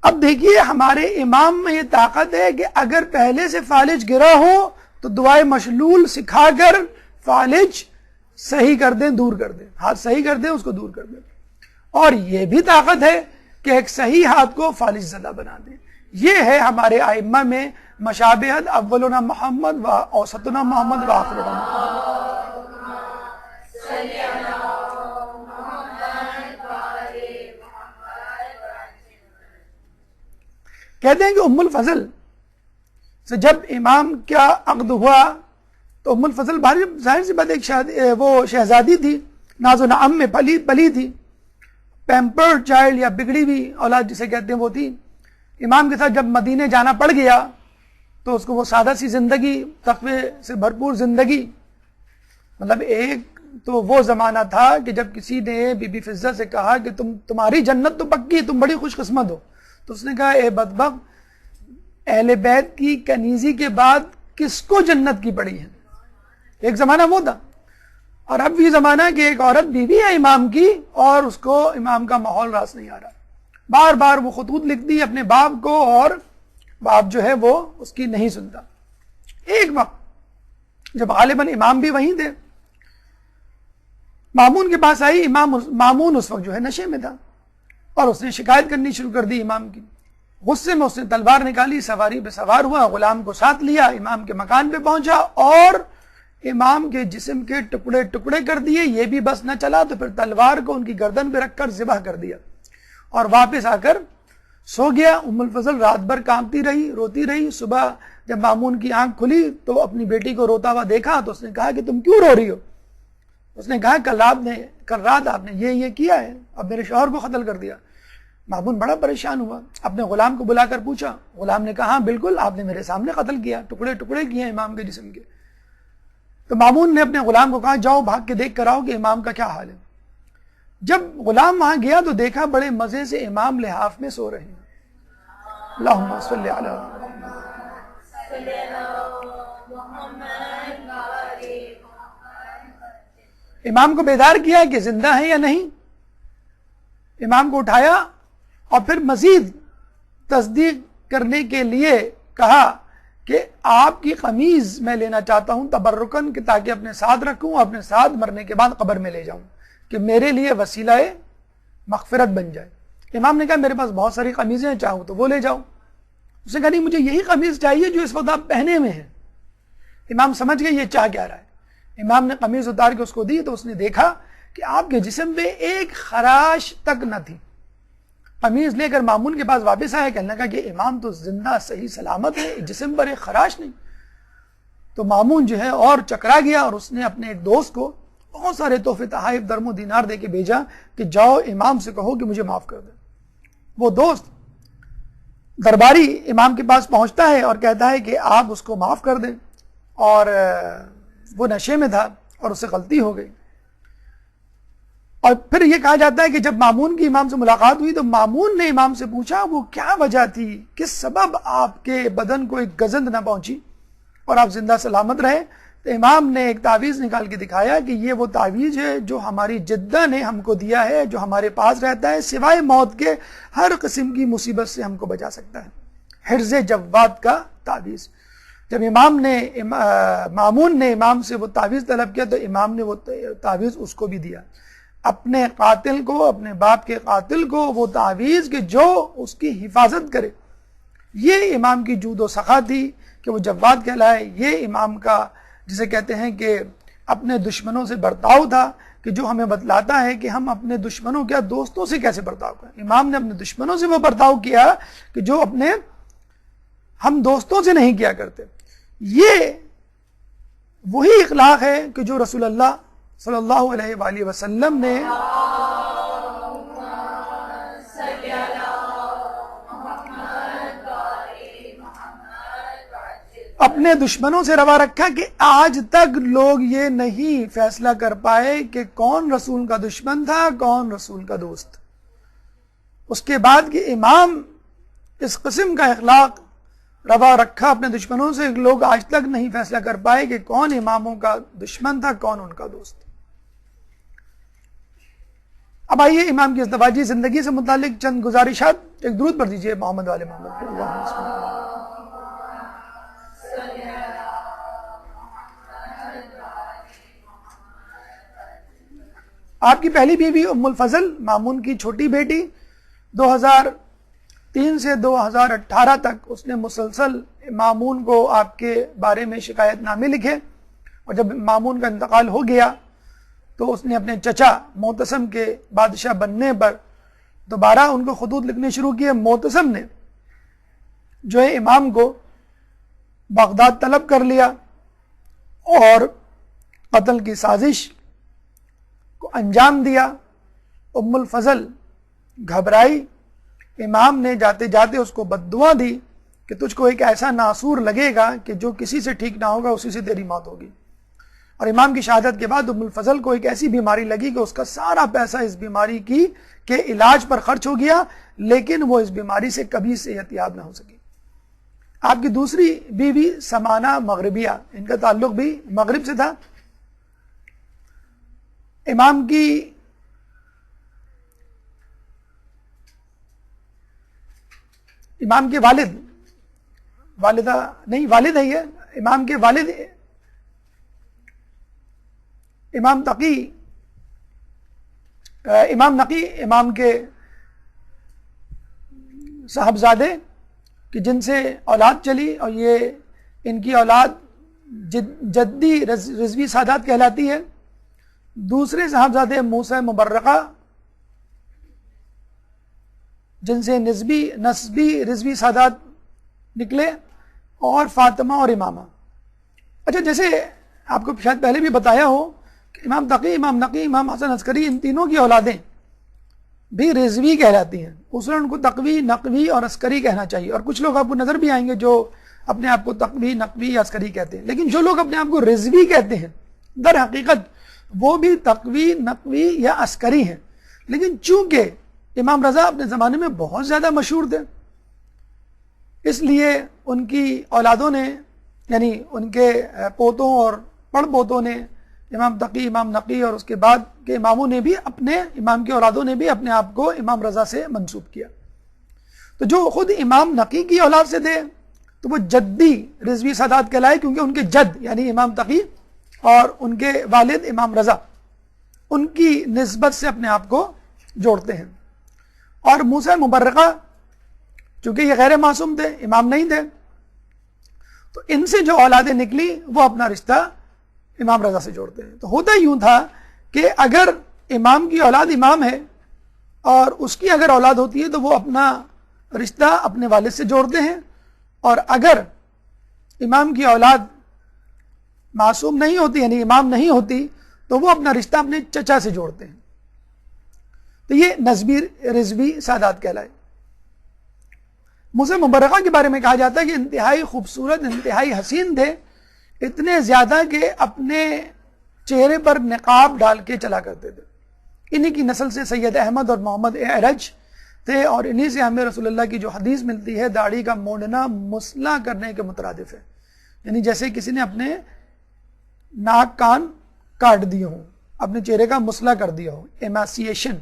اب دیکھیے ہمارے امام میں یہ طاقت ہے کہ اگر پہلے سے فالج گرا ہو تو دعائے مشلول سکھا کر فالج صحیح کر دیں، دور کر دیں، ہاتھ صحیح کر دیں، اس کو دور کر دیں۔ اور یہ بھی طاقت ہے کہ ایک صحیح ہاتھ کو فالج زدہ بنا دیں۔ یہ ہے ہمارے ائمہ میں مشابہت، اولنا محمد و اوسطنا محمد و آخرنا محمد۔ کہتے ہیں کہ ام الفضل سے جب امام کا عقد ہوا تو ام الفضل ظاہر سی بات ایک وہ شہزادی تھی، ناز و نعم میں پلی تھی، پیمپرڈ چائلڈ یا بگڑی ہوئی اولاد جسے کہتے ہیں وہ تھی۔ امام کے ساتھ جب مدینے جانا پڑ گیا تو اس کو وہ سادہ سی زندگی، تقوی سے بھرپور زندگی، مطلب ایک تو وہ زمانہ تھا کہ جب کسی نے بی بی فضہ سے کہا کہ تمہاری جنت تو پکی، تم بڑی خوش قسمت ہو، تو اس نے کہا اے بدبخت، اہل بیت کی کنیزی کے بعد کس کو جنت کی پڑی ہے؟ ایک زمانہ وہ تھا، اور اب بھی زمانہ کہ ایک عورت بیوی ہے امام کی اور اس کو امام کا ماحول راس نہیں آ رہا، بار بار وہ خطوط لکھتی ہے اپنے باپ کو اور باپ جو ہے وہ اس کی نہیں سنتا۔ ایک وقت جب غالباً امام بھی وہیں تھے، مامون کے پاس آئی، مامون اس وقت جو ہے نشے میں تھا اور اس نے شکایت کرنی شروع کر دی امام کی۔ غصے میں اس نے تلوار نکالی، سواری پہ سوار ہوا، غلام کو ساتھ لیا، امام کے مکان پہ پہنچا اور امام کے جسم کے ٹکڑے ٹکڑے کر دیے۔ یہ بھی بس نہ چلا تو پھر تلوار کو ان کی گردن پہ رکھ کر ذبح کر دیا اور واپس آ کر سو گیا۔ ام الفضل رات بھر کانپتی رہی، روتی رہی۔ صبح جب مامون کی آنکھ کھلی تو اپنی بیٹی کو روتا ہوا دیکھا تو اس نے کہا کہ تم کیوں رو رہی ہو؟ اس نے کہا کل رات آپ نے یہ کیا ہے، اب میرے شوہر کو قتل کر دیا۔ مامون بڑا پریشان ہوا، اپنے غلام کو بلا کر پوچھا، غلام نے کہا ہاں بالکل آپ نے میرے سامنے قتل کیا، ٹکڑے ٹکڑے کیے امام کے جسم کے۔ تو مامون نے اپنے غلام کو کہا جاؤ بھاگ کے دیکھ کر آؤ کہ امام کا کیا حال ہے۔ جب غلام وہاں گیا تو دیکھا بڑے مزے سے امام لحاف میں سو رہے ہیں۔ اللہم صلی علی امام کو بیدار کیا کہ زندہ ہے یا نہیں، امام کو اٹھایا اور پھر مزید تصدیق کرنے کے لیے کہا کہ آپ کی قمیض میں لینا چاہتا ہوں تبرکن، کہ تاکہ اپنے ساتھ رکھوں، اپنے ساتھ مرنے کے بعد قبر میں لے جاؤں، کہ میرے لیے وسیلہ مغفرت بن جائے۔ امام نے کہا میرے پاس بہت ساری قمیضیں ہیں، چاہوں تو وہ لے جاؤں۔ اس نے کہا نہیں، مجھے یہی قمیض چاہیے جو اس وقت آپ پہنے میں ہیں۔ امام سمجھ گئے یہ چاہ کیا رہا ہے۔ امام نے قمیض اتار کے اس کو دی تو اس نے دیکھا کہ آپ کے جسم پہ ایک خراش تک نہ تھی. قمیض لے کر مامون کے پاس واپس آیا, کہنے لگا کہ امام تو زندہ صحیح سلامت ہے, جسم پر ایک خراش نہیں. تو مامون جو ہے اور چکرا گیا, اور اس نے اپنے ایک دوست کو بہت سارے تحفے تحائف درم و دینار دے کے بھیجا کہ جاؤ امام سے کہو کہ مجھے معاف کر دے. وہ دوست درباری امام کے پاس پہنچتا ہے اور کہتا ہے کہ آپ اس کو معاف کر دیں, اور وہ نشے میں تھا اور اس سے غلطی ہو گئی. اور پھر یہ کہا جاتا ہے کہ جب مامون کی امام سے ملاقات ہوئی تو مامون نے امام سے پوچھا وہ کیا وجہ تھی, کس سبب آپ کے بدن کو ایک گزند نہ پہنچی اور آپ زندہ سلامت رہے. تو امام نے ایک تعویذ نکال کے دکھایا کہ یہ وہ تعویذ ہے جو ہماری جدہ نے ہم کو دیا ہے, جو ہمارے پاس رہتا ہے, سوائے موت کے ہر قسم کی مصیبت سے ہم کو بچا سکتا ہے. حرز جواد کا تعویذ. جب مامون نے امام سے وہ تعویذ طلب کیا تو امام نے وہ تعویذ اس کو بھی دیا, اپنے قاتل کو, اپنے باپ کے قاتل کو وہ تعویذ کہ جو اس کی حفاظت کرے. یہ امام کی جود و سخا تھی کہ وہ جواد کہلائے. یہ امام کا جسے کہتے ہیں کہ اپنے دشمنوں سے برتاؤ تھا کہ جو ہمیں بتلاتا ہے کہ ہم اپنے دشمنوں کیا دوستوں سے کیسے برتاؤ کریں. امام نے اپنے دشمنوں سے وہ برتاؤ کیا کہ جو اپنے ہم دوستوں سے نہیں کیا کرتے. یہ وہی اخلاق ہے کہ جو رسول اللہ صلی اللہ علیہ وآلہ وسلم نے اپنے دشمنوں سے روا رکھا کہ آج تک لوگ یہ نہیں فیصلہ کر پائے کہ کون رسول کا دشمن تھا, کون رسول کا دوست. اس کے بعد کہ امام اس قسم کا اخلاق روا رکھا اپنے دشمنوں سے, لوگ آج تک نہیں فیصلہ کر پائے کہ کون اماموں کا دشمن تھا, کون ان کا دوست. اب آئیے امام کی ازدواجی زندگی سے متعلق چند گزارشات. ایک درود پڑھ دیجئے محمد والے محمد پر. آپ کی پہلی بیوی ام الفضل, مامون کی چھوٹی بیٹی, 2003 سے 2018 تک اس نے مسلسل مامون کو آپ کے بارے میں شکایت نامے لکھے, اور جب مامون کا انتقال ہو گیا تو اس نے اپنے چچا معتصم کے بادشاہ بننے پر دوبارہ ان کو خطوط لکھنے شروع کیے. معتصم نے جو ہے امام کو بغداد طلب کر لیا اور قتل کی سازش کو انجام دیا. ام الفضل گھبرائی, امام نے جاتے جاتے اس کو بددعا دی کہ تجھ کو ایک ایسا ناسور لگے گا کہ جو کسی سے ٹھیک نہ ہوگا اسی سے تیری موت ہوگی. اور امام کی شہادت کے بعد ام الفضل کو ایک ایسی بیماری لگی کہ اس کا سارا پیسہ اس بیماری کے علاج پر خرچ ہو گیا, لیکن وہ اس بیماری سے کبھی صحت یاب نہ ہو سکی. آپ کی دوسری بیوی سمانہ مغربیہ, ان کا تعلق بھی مغرب سے تھا. امام کی امام کے والد ہے یہ, امام کے والد امام نقی امام کے صاحبزادے کہ جن سے اولاد چلی, اور یہ ان کی اولاد جدی رضوی سادات کہلاتی ہے. دوسرے صاحبزادے موسیٰ مبرقہ جن سے نسبی رضوی سادات نکلے, اور فاطمہ اور امامہ. اچھا, جیسے آپ کو شاید پہلے بھی بتایا ہو کہ امام تقی, امام نقی, امام حسن عسکری, ان تینوں کی اولادیں بھی رضوی کہلاتی ہیں. اصول ان کو تقوی, نقوی اور عسکری کہنا چاہیے. اور کچھ لوگ آپ کو نظر بھی آئیں گے جو اپنے آپ کو تقوی, نقوی یا عسکری کہتے ہیں, لیکن جو لوگ اپنے آپ کو رضوی کہتے ہیں در حقیقت وہ بھی تقوی, نقوی یا عسکری ہیں. لیکن چونکہ امام رضا اپنے زمانے میں بہت زیادہ مشہور تھے, اس لیے ان کی اولادوں نے, یعنی ان کے پوتوں اور پڑ پوتوں نے امام تقی, امام نقی اور اس کے بعد کے اماموں نے بھی امام کے اولادوں نے بھی اپنے آپ کو امام رضا سے منسوب کیا. تو جو خود امام نقی کی اولاد سے تھے تو وہ جدی رضوی سادات کہلائے, کیونکہ ان کے جد یعنی امام تقی اور ان کے والد امام رضا ان کی نسبت سے اپنے آپ کو جوڑتے ہیں. اور موسیٰ مبرقہ چونکہ یہ غیر معصوم تھے, امام نہیں تھے, تو ان سے جو اولادیں نکلی وہ اپنا رشتہ امام رضا سے جوڑتے ہیں. تو ہوتا یوں تھا کہ اگر امام کی اولاد امام ہے اور اس کی اگر اولاد ہوتی ہے تو وہ اپنا رشتہ اپنے والد سے جوڑتے ہیں، اور اگر امام کی اولاد معصوم نہیں ہوتی یعنی امام نہیں ہوتی تو وہ اپنا رشتہ اپنے چچا سے جوڑتے ہیں. تو یہ نسبی رضوی سادات کہلائے. موسیٰ مبرقہ کے بارے میں کہا جاتا ہے کہ انتہائی خوبصورت، انتہائی حسین تھے، اتنے زیادہ کہ اپنے چہرے پر نقاب ڈال کے چلا کرتے تھے. انہی کی نسل سے سید احمد اور محمد اعرج تھے، اور انہی سے ہمیں رسول اللہ کی جو حدیث ملتی ہے داڑھی کا مونڈنا مسلح کرنے کے مترادف ہے، یعنی جیسے کسی نے اپنے ناک کان کاٹ دیے ہوں، اپنے چہرے کا مسلح کر دیا ہو، ایماسیشن.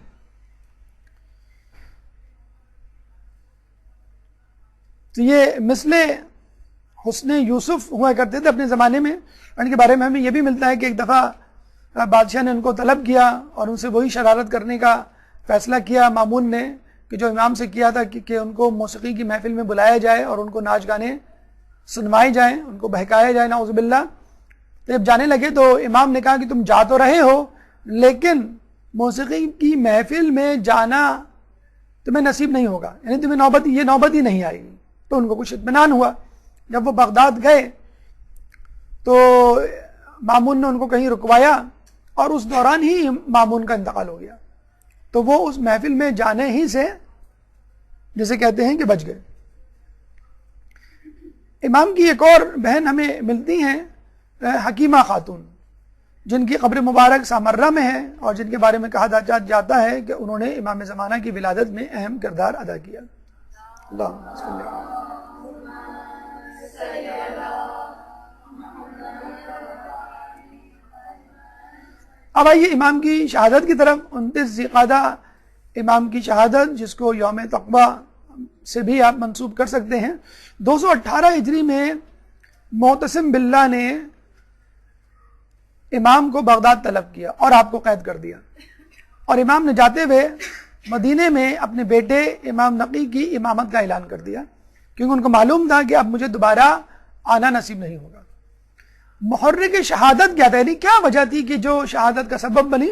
تو یہ مثل حسن یوسف ہوا کرتے تھے اپنے زمانے میں. ان کے بارے میں ہمیں یہ بھی ملتا ہے کہ ایک دفعہ بادشاہ نے ان کو طلب کیا اور ان سے وہی شرارت کرنے کا فیصلہ کیا مامون نے کہ جو امام سے کیا تھا کہ ان کو موسیقی کی محفل میں بلایا جائے اور ان کو ناچ گانے سنوائے جائیں، ان کو بہکایا جائے، نعوذ باللہ. تو جب جانے لگے تو امام نے کہا کہ تم جا تو رہے ہو لیکن موسیقی کی محفل میں جانا تمہیں نصیب نہیں ہوگا، یعنی تمہیں یہ نوبت ہی نہیں آئے گی. تو ان کو کچھ اطمینان ہوا. جب وہ بغداد گئے تو مامون نے ان کو کہیں رکوایا اور اس دوران ہی مامون کا انتقال ہو گیا. تو وہ اس محفل میں جانے ہی سے جسے کہتے ہیں کہ بچ گئے. امام کی ایک اور بہن ہمیں ملتی ہیں حکیمہ خاتون، جن کی قبر مبارک سامرہ میں ہے اور جن کے بارے میں کہا جاتا ہے کہ انہوں نے امام زمانہ کی ولادت میں اہم کردار ادا کیا. اللہم صلی اللہ. اب آئیے امام کی شہادت کی طرف. 29 ذی-القعدہ امام کی شہادت، جس کو یوم تقویٰ سے بھی آپ منسوب کر سکتے ہیں. 218 ہجری میں معتصم باللہ نے امام کو بغداد طلب کیا اور آپ کو قید کر دیا، اور امام نے جاتے ہوئے مدینے میں اپنے بیٹے امام نقی کی امامت کا اعلان کر دیا، کیونکہ ان کو معلوم تھا کہ اب مجھے دوبارہ آنا نصیب نہیں ہوگا. محرک شہادت کیا تھا، یعنی کیا وجہ تھی کہ جو شہادت کا سبب بنی؟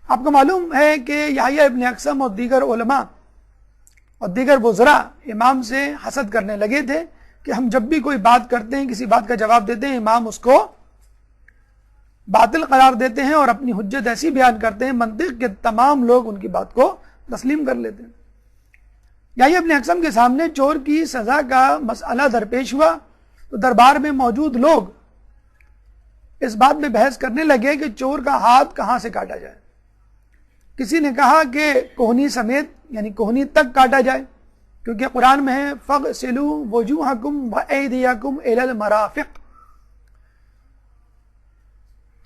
آپ کو معلوم ہے کہ یحییٰ ابن اقسم اور دیگر علماء اور دیگر وزراء امام سے حسد کرنے لگے تھے کہ ہم جب بھی کوئی بات کرتے ہیں، کسی بات کا جواب دیتے ہیں، امام اس کو باطل قرار دیتے ہیں اور اپنی حجت ایسی بیان کرتے ہیں منطق کے تمام لوگ ان کی بات کو تسلیم کر لیتے ہیں. یحییٰ ابن اقسم کے سامنے چور کی سزا کا مسئلہ درپیش ہوا تو دربار میں موجود لوگ اس بات میں بحث کرنے لگے کہ چور کا ہاتھ کہاں سے کاٹا جائے. کسی نے کہا کہ کوہنی سمیت یعنی کوہنی تک کاٹا جائے، کیونکہ قرآن میں ہے فَغْسِلُوا وُجُوهَكُمْ وَأَيْدِيَكُمْ إِلَى الْمَرَافِقِ،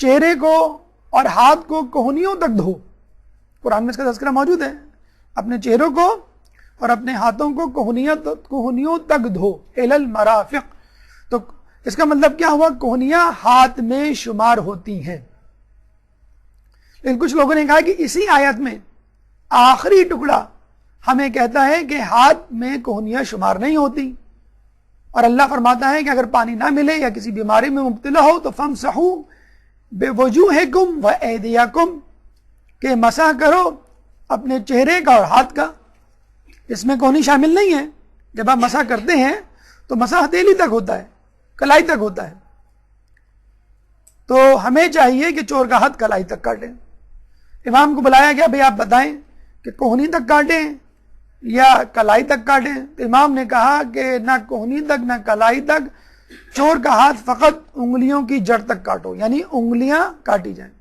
چہرے کو اور ہاتھ کو کوہنیوں تک دھو. قرآن میں اس کا تذکرہ موجود ہے. اپنے چہروں کو اور اپنے ہاتھوں کو کوہنیوں تک دھو، إِلَى الْمَرَافِقِ. تو اس کا مطلب کیا ہوا؟ کوہنیاں ہاتھ میں شمار ہوتی ہیں. لیکن کچھ لوگوں نے کہا کہ اسی آیت میں آخری ٹکڑا ہمیں کہتا ہے کہ ہاتھ میں کوہنیاں شمار نہیں ہوتی، اور اللہ فرماتا ہے کہ اگر پانی نہ ملے یا کسی بیماری میں مبتلا ہو تو فَامْسَحُوا بِوُجُوهِكُمْ وَأَيْدِيَكُمْ، کہ مسح کرو اپنے چہرے کا اور ہاتھ کا. اس میں کوہنی شامل نہیں ہے. جب آپ مسح کرتے ہیں تو مسح ہتھیلی تک ہوتا ہے، کلائی تک ہوتا ہے. تو ہمیں چاہیے کہ چور کا ہاتھ کلائی تک کاٹیں. امام کو بلایا گیا، بھئی آپ بتائیں کہ کوہنی تک کاٹیں یا کلائی تک کاٹیں؟ تو امام نے کہا کہ نہ کوہنی تک نہ کلائی تک، چور کا ہاتھ فقط انگلیوں کی جڑ تک کاٹو، یعنی انگلیاں کاٹی جائیں.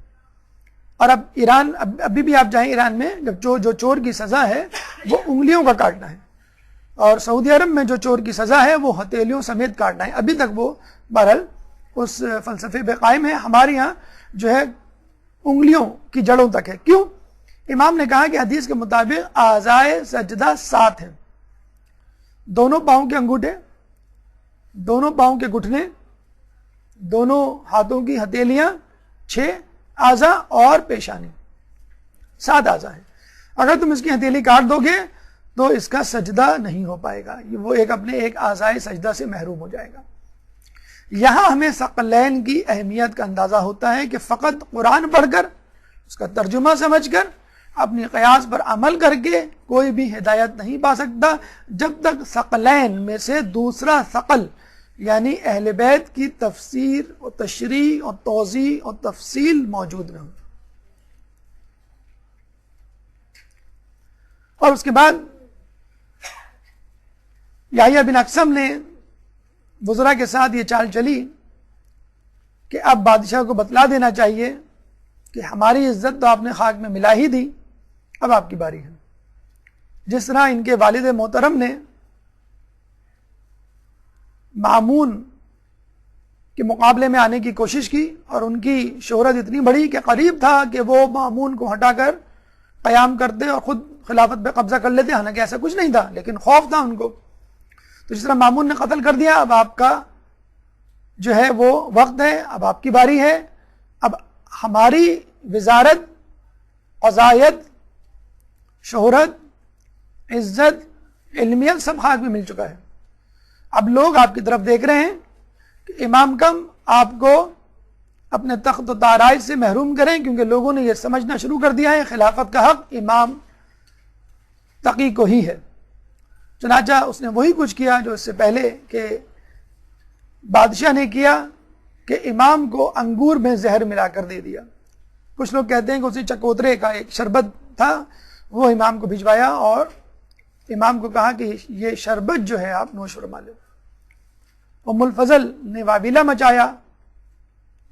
اور اب ایران، ابھی بھی آپ جائیں ایران میں، جب جو چور کی سزا ہے وہ انگلیوں کا کاٹنا ہے، اور سعودی عرب میں جو چور کی سزا ہے وہ ہتھیلیوں سمیت کاٹنا ہے. ابھی تک وہ بہرحال اس فلسفے پہ قائم ہے. ہمارے یہاں جو ہے انگلیوں کی جڑوں تک ہے. کیوں؟ امام نے کہا کہ حدیث کے مطابق اعضائے سجدہ 7 ہیں: دونوں پاؤں کے انگوٹھے، دونوں پاؤں کے گھٹنے، دونوں ہاتھوں کی ہتھیلیاں 6 اعضاء اور پیشانی 7 اعضاء ہیں. اگر تم اس کی ہتھیلی کاٹ دو گے تو اس کا سجدہ نہیں ہو پائے گا، وہ اپنے ایک اعضائے سجدہ سے محروم ہو جائے گا. یہاں ہمیں ثقلین کی اہمیت کا اندازہ ہوتا ہے کہ فقط قرآن پڑھ کر اس کا ترجمہ سمجھ کر اپنی قیاس پر عمل کر کے کوئی بھی ہدایت نہیں پا سکتا جب تک ثقلین میں سے دوسرا ثقل یعنی اہل بیت کی تفسیر اور تشریح اور توضیح اور تفصیل موجود نہ ہو. اور اس کے بعد یحییٰ بن اقسم نے وزراء کے ساتھ یہ چال چلی کہ اب بادشاہ کو بتلا دینا چاہیے کہ ہماری عزت تو آپ نے خاک میں ملا ہی دی، اب آپ کی باری ہے. جس طرح ان کے والد محترم نے مامون کے مقابلے میں آنے کی کوشش کی اور ان کی شہرت اتنی بڑی کہ قریب تھا کہ وہ مامون کو ہٹا کر قیام کرتے اور خود خلافت پہ قبضہ کر لیتے، حالانکہ ایسا کچھ نہیں تھا لیکن خوف تھا ان کو. تو جس طرح مامون نے قتل کر دیا، اب آپ کا جو ہے وہ وقت ہے، اب آپ کی باری ہے. اب ہماری وزارت، قضایت، شہرت، عزت، علمیت سب خاک میں مل چکا ہے. اب لوگ آپ کی طرف دیکھ رہے ہیں کہ امام کم آپ کو اپنے تخت و تاراج سے محروم کریں، کیونکہ لوگوں نے یہ سمجھنا شروع کر دیا ہے خلافت کا حق امام تقی کو ہی ہے. چنانچہ اس نے وہی کچھ کیا جو اس سے پہلے کہ بادشاہ نے کیا کہ امام کو انگور میں زہر ملا کر دے دیا. کچھ لوگ کہتے ہیں کہ اسی چکوترے کا ایک شربت تھا، وہ امام کو بھجوایا اور امام کو کہا کہ یہ شربت جو ہے آپ نوش فرما لیں. ام الفضل نے واویلا مچایا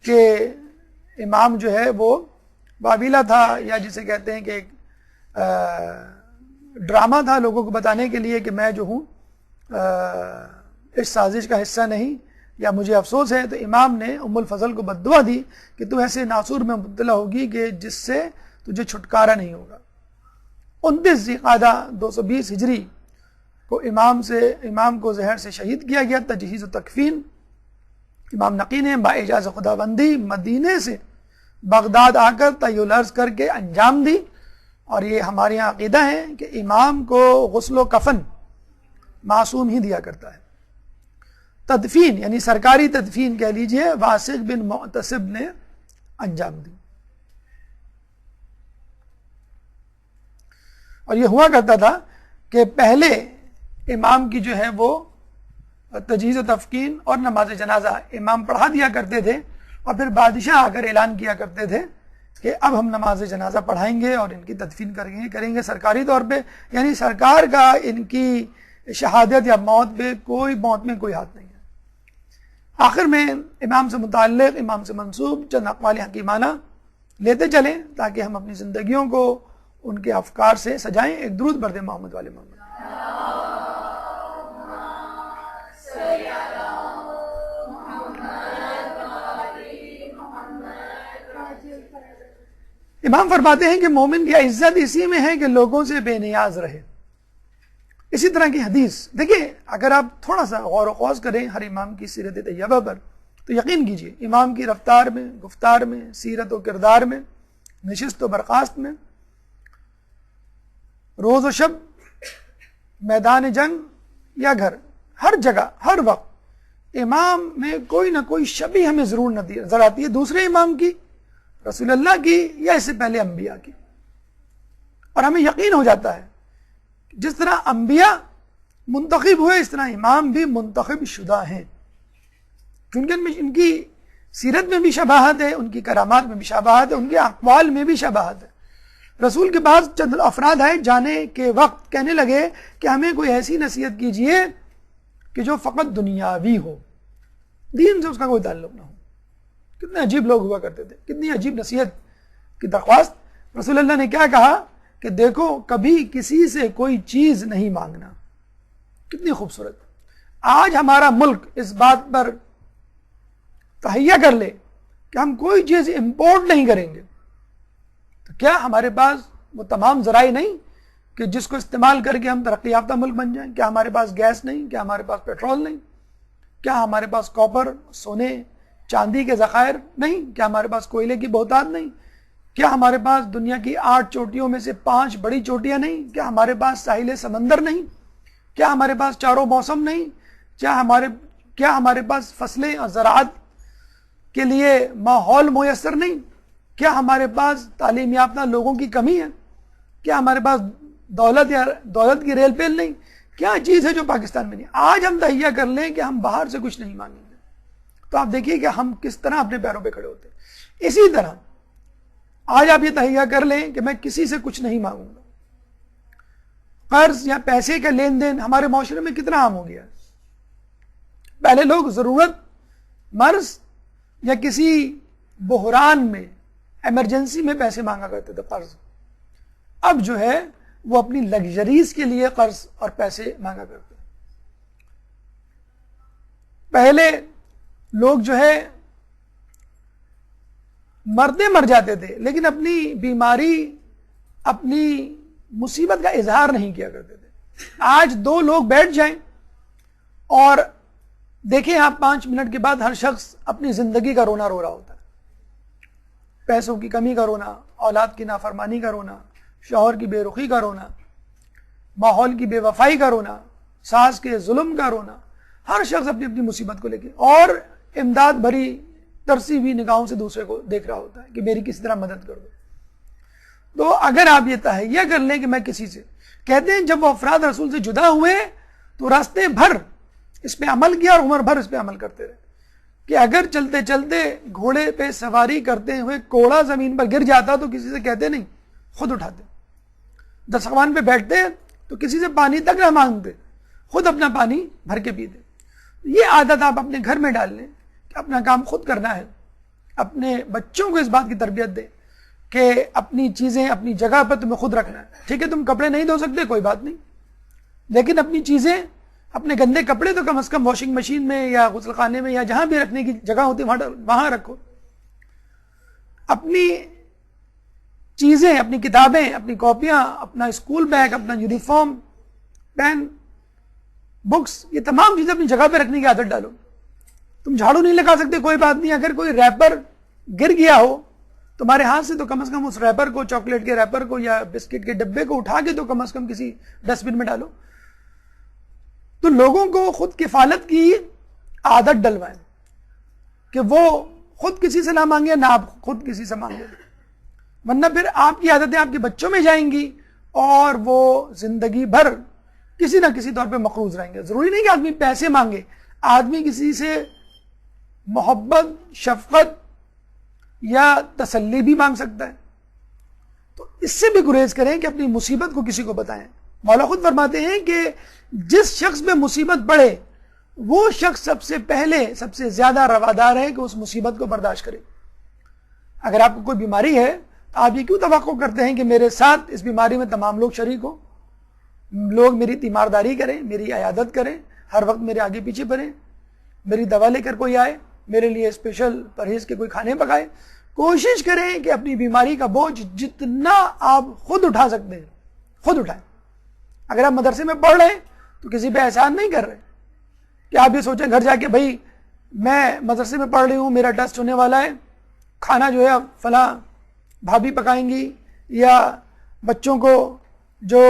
کہ امام جو ہے وہ واویلا تھا، یا جسے کہتے ہیں کہ ایک ڈرامہ تھا لوگوں کو بتانے کے لیے کہ میں جو ہوں اس سازش کا حصہ نہیں یا مجھے افسوس ہے. تو امام نے ام الفضل کو بد دعا دی کہ تو ایسے ناسور میں مبتلا ہوگی کہ جس سے تجھے چھٹکارا نہیں ہوگا. 29 ذی-القعدہ 220 ہجری کو امام کو زہر سے شہید کیا گیا. تجہیز و تکفین امام نقی نے باعجاز خداوندی مدینے سے بغداد آ کر طی الارض کر کے انجام دی. اور یہ ہمارے یہاں عقیدہ ہے کہ امام کو غسل و کفن معصوم ہی دیا کرتا ہے. تدفین یعنی سرکاری تدفین کہہ لیجئے واسق بن معتصب نے انجام دی. اور یہ ہوا کرتا تھا کہ پہلے امام کی جو ہے وہ تجہیز و تفکین اور نماز جنازہ امام پڑھا دیا کرتے تھے، اور پھر بادشاہ آ کر اعلان کیا کرتے تھے کہ اب ہم نماز جنازہ پڑھائیں گے اور ان کی تدفین کریں گے سرکاری طور پہ. یعنی سرکار کا ان کی شہادت یا موت پہ موت میں کوئی ہاتھ نہیں ہے. آخر میں امام سے متعلق، امام سے منسوب چند اقوال حکیمانہ لیتے چلیں تاکہ ہم اپنی زندگیوں کو ان کے افکار سے سجائیں. ایک درود پڑھتے محمد والے محمد. امام فرماتے ہیں کہ مومن کی عزت اسی میں ہے کہ لوگوں سے بے نیاز رہے. اسی طرح کی حدیث دیکھیں، اگر آپ تھوڑا سا غور و خوض کریں ہر امام کی سیرت طیبہ پر تو یقین کیجئے امام کی رفتار میں، گفتار میں، سیرت و کردار میں، نشست و برخاست میں، روز و شب، میدان جنگ یا گھر، ہر جگہ ہر وقت امام میں کوئی نہ کوئی شبیہ ہمیں ضرور نظر آتی ہے دوسرے امام کی، رسول اللہ کی یا اس سے پہلے انبیاء کی. اور ہمیں یقین ہو جاتا ہے جس طرح انبیاء منتخب ہوئے اس طرح امام بھی منتخب شدہ ہیں، کیونکہ ان کی سیرت میں بھی شباہت ہے، ان کی کرامات میں بھی شباہت ہے، ان کے اقوال میں بھی شباہت ہے. رسول کے پاس چند افراد آئے جانے کے وقت، کہنے لگے کہ ہمیں کوئی ایسی نصیحت کیجئے کہ جو فقط دنیاوی ہو، دین سے اس کا کوئی تعلق نہ ہو. کتنے عجیب لوگ ہوا کرتے تھے، کتنی عجیب نصیحت کی درخواست. رسول اللہ نے کیا کہا کہ دیکھو کبھی کسی سے کوئی چیز نہیں مانگنا. کتنی خوبصورت. آج ہمارا ملک اس بات پر تہیہ کر لے کہ ہم کوئی چیز امپورٹ نہیں کریں گے، تو کیا ہمارے پاس وہ تمام ذرائع نہیں کہ جس کو استعمال کر کے ہم ترقی یافتہ ملک بن جائیں؟ کیا ہمارے پاس گیس نہیں؟ کیا ہمارے پاس پیٹرول نہیں؟ کیا ہمارے پاس کاپر، سونے، چاندی کے ذخائر نہیں؟ کیا ہمارے پاس کوئلے کی بہتات نہیں؟ کیا ہمارے پاس دنیا کی 8 چوٹیوں میں سے 5 بڑی چوٹیاں نہیں؟ کیا ہمارے پاس ساحل سمندر نہیں؟ کیا ہمارے پاس چاروں موسم نہیں؟ کیا ہمارے پاس فصلیں اور زراعت کے لیے ماحول میسر نہیں؟ کیا ہمارے پاس تعلیم یافتہ لوگوں کی کمی ہے؟ کیا ہمارے پاس دولت یا دولت کی ریل پیل نہیں؟ کیا چیز ہے جو پاکستان میں نہیں؟ آج ہم تہیہ کر لیں کہ ہم باہر سے کچھ نہیں مانگیں گے، تو آپ دیکھیے کہ ہم کس طرح اپنے پیروں پہ کھڑے ہوتے ہیں۔ اسی طرح آج آپ یہ تہیہ کر لیں کہ میں کسی سے کچھ نہیں مانگوں گا۔ قرض یا پیسے کا لین دین ہمارے معاشرے میں کتنا عام ہو گیا ہے۔ پہلے لوگ ضرورت، مرض یا کسی بحران میں، ایمرجنسی میں پیسے مانگا کرتے تھے، قرض۔ اب جو ہے وہ اپنی لگژریز کے لیے قرض اور پیسے مانگا کرتے ہیں۔ پہلے لوگ جو ہے مرتے مر جاتے تھے لیکن اپنی بیماری، اپنی مصیبت کا اظہار نہیں کیا کرتے تھے۔ آج دو لوگ بیٹھ جائیں اور دیکھیں آپ 5 منٹ کے بعد ہر شخص اپنی زندگی کا رونا رو رہا ہوتا ہے۔ پیسوں کی کمی کا رونا، اولاد کی نافرمانی کا رونا، شوہر کی بے رخی کا رونا، ماحول کی بے وفائی کا رونا، ساس کے ظلم کا رونا، ہر شخص اپنی اپنی مصیبت کو لے کے اور امداد بھری ترسی ہوئی نگاہوں سے دوسرے کو دیکھ رہا ہوتا ہے کہ میری کسی طرح مدد کر دو۔ تو اگر آپ یہ تہیہ کر لیں کہ میں کسی سے، کہتے ہیں جب وہ افراد رسول سے جدا ہوئے تو راستے بھر اس پہ عمل کیا اور عمر بھر اس پہ عمل کرتے رہے کہ اگر چلتے چلتے گھوڑے پہ سواری کرتے ہوئے کوڑا زمین پر گر جاتا تو کسی سے کہتے نہیں، خود اٹھاتے۔ دسترخوان پہ بیٹھتے تو کسی سے پانی تک نہ مانگتے، خود اپنا پانی بھر کے پیتے۔ یہ عادت آپ اپنے گھر میں ڈال لیں کہ اپنا کام خود کرنا ہے۔ اپنے بچوں کو اس بات کی تربیت دیں کہ اپنی چیزیں اپنی جگہ پر تمہیں خود رکھنا ہے۔ ٹھیک ہے تم کپڑے نہیں دھو سکتے، کوئی بات نہیں، لیکن اپنی چیزیں، اپنے گندے کپڑے تو کم از کم واشنگ مشین میں یا غسل خانے میں یا جہاں بھی رکھنے کی جگہ ہوتی ہے وہاں رکھو۔ اپنی چیزیں، اپنی کتابیں، اپنی کاپیاں، اپنا اسکول بیگ، اپنا یونیفارم، پین، بکس، یہ تمام چیزیں اپنی جگہ پہ رکھنے کی عادت ڈالو۔ تم جھاڑو نہیں لگا سکتے، کوئی بات نہیں، اگر کوئی ریپر گر گیا ہو تمہارے ہاتھ سے تو کم از کم اس ریپر کو، چاکلیٹ کے ریپر کو یا بسکٹ کے ڈبے کو اٹھا کے تو کم از کم کسی ڈسٹ بن میں ڈالو۔ تو لوگوں کو خود کفالت کی عادت ڈلوائیں کہ وہ خود کسی سے نہ مانگے، نہ آپ خود کسی سے مانگے، ورنہ پھر آپ کی عادتیں آپ کے بچوں میں جائیں گی اور وہ زندگی بھر کسی نہ کسی طور پہ مقروض رہیں گے۔ ضروری نہیں کہ آدمی پیسے مانگے، آدمی کسی سے محبت، شفقت یا تسلی بھی مانگ سکتا ہے۔ تو اس سے بھی گریز کریں کہ اپنی مصیبت کو کسی کو بتائیں۔ مولا خود فرماتے ہیں کہ جس شخص پہ مصیبت پڑے وہ شخص سب سے پہلے، سب سے زیادہ روادار ہے کہ اس مصیبت کو برداشت کرے۔ اگر آپ کو کوئی بیماری ہے تو آپ یہ کیوں توقع کرتے ہیں کہ میرے ساتھ اس بیماری میں تمام لوگ شریک ہوں، لوگ میری تیمارداری کریں، میری عیادت کریں، ہر وقت میرے آگے پیچھے پڑیں، میری دوا لے کر کوئی آئے، میرے لیے اسپیشل پرہیز کے کوئی کھانے پکائے۔ کوشش کریں کہ اپنی بیماری کا بوجھ جتنا آپ خود اٹھا سکتے ہیں خود اٹھائیں۔ اگر آپ مدرسے میں پڑھ رہے ہیں تو کسی پہ احسان نہیں کر رہے کہ آپ یہ سوچیں گھر جا کے بھائی میں مدرسے میں پڑھ رہی ہوں، میرا ٹیسٹ ہونے والا ہے، کھانا جو ہے فلاں بھابھی پکائیں گی یا بچوں کو جو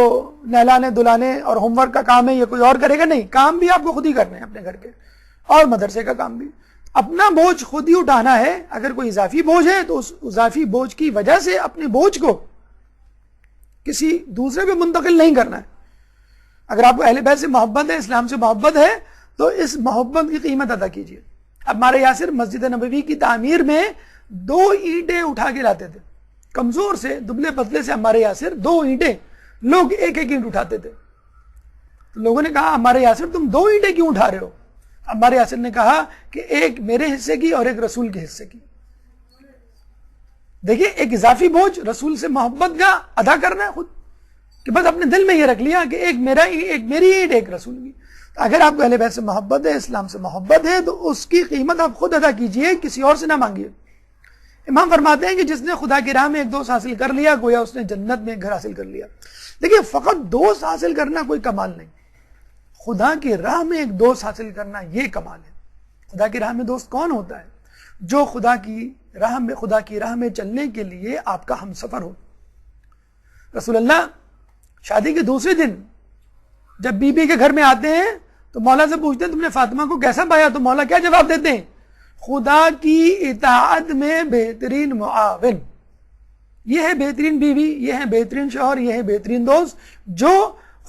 نہلانے دلانے اور ہوم ورک کا کام ہے یہ کوئی اور کرے گا۔ نہیں، کام بھی آپ کو خود ہی کرنے ہیں اپنے گھر کے، اور مدرسے کا کام بھی۔ اپنا بوجھ خود ہی اٹھانا ہے۔ اگر کوئی اضافی بوجھ ہے تو اس اضافی بوجھ کی وجہ سے اپنے بوجھ کو کسی دوسرے پہ منتقل نہیں کرنا ہے۔ اگر آپ کو اہل بیت سے محبت ہے، اسلام سے محبت ہے، تو اس محبت کی قیمت ادا کیجیے۔ اب عمار یاسر مسجد نبوی کی تعمیر میں 2 اینٹیں اٹھا کے لاتے تھے، کمزور سے دبلے پتلے سے عمار یاسر 2 اینٹیں، لوگ ایک ایک اینٹ اٹھاتے تھے۔ تو لوگوں نے کہا عمار یاسر تم 2 اینٹیں کیوں اٹھا رہے ہو؟ عمار یاسر نے کہا کہ ایک میرے حصے کی اور ایک رسول کے حصے کی۔ دیکھیے ایک اضافی بوجھ رسول سے محبت کا ادا کرنا ہے خود، کہ بس اپنے دل میں یہ رکھ لیا کہ ایک میری اینٹ ایک رسول کی۔ اگر آپ کو اہل بیت سے محبت ہے، اسلام سے محبت ہے، تو اس کی قیمت آپ خود ادا کیجئے، کسی اور سے نہ مانگیے۔ امام فرماتے ہیں کہ جس نے خدا کی راہ میں ایک دوست حاصل کر لیا گویا اس نے جنت میں ایک گھر حاصل کر لیا۔ دیکھیے فقط دوست حاصل کرنا کوئی کمال نہیں، خدا کی راہ میں ایک دوست حاصل کرنا یہ کمال ہے۔ خدا کی راہ میں دوست کون ہوتا ہے؟ جو خدا کی راہ میں چلنے کے لیے آپ کا ہم سفر ہو۔ رسول اللہ شادی کے دوسرے دن جب بی بی کے گھر میں آتے ہیں تو مولا سے پوچھتے ہیں تم نے فاطمہ کو کیسا پایا؟ تو مولا کیا جواب دیتے ہیں؟ خدا کی اطاعت میں بہترین معاون۔ یہ ہے بہترین بیوی، یہ ہے بہترین شوہر، یہ ہے بہترین دوست جو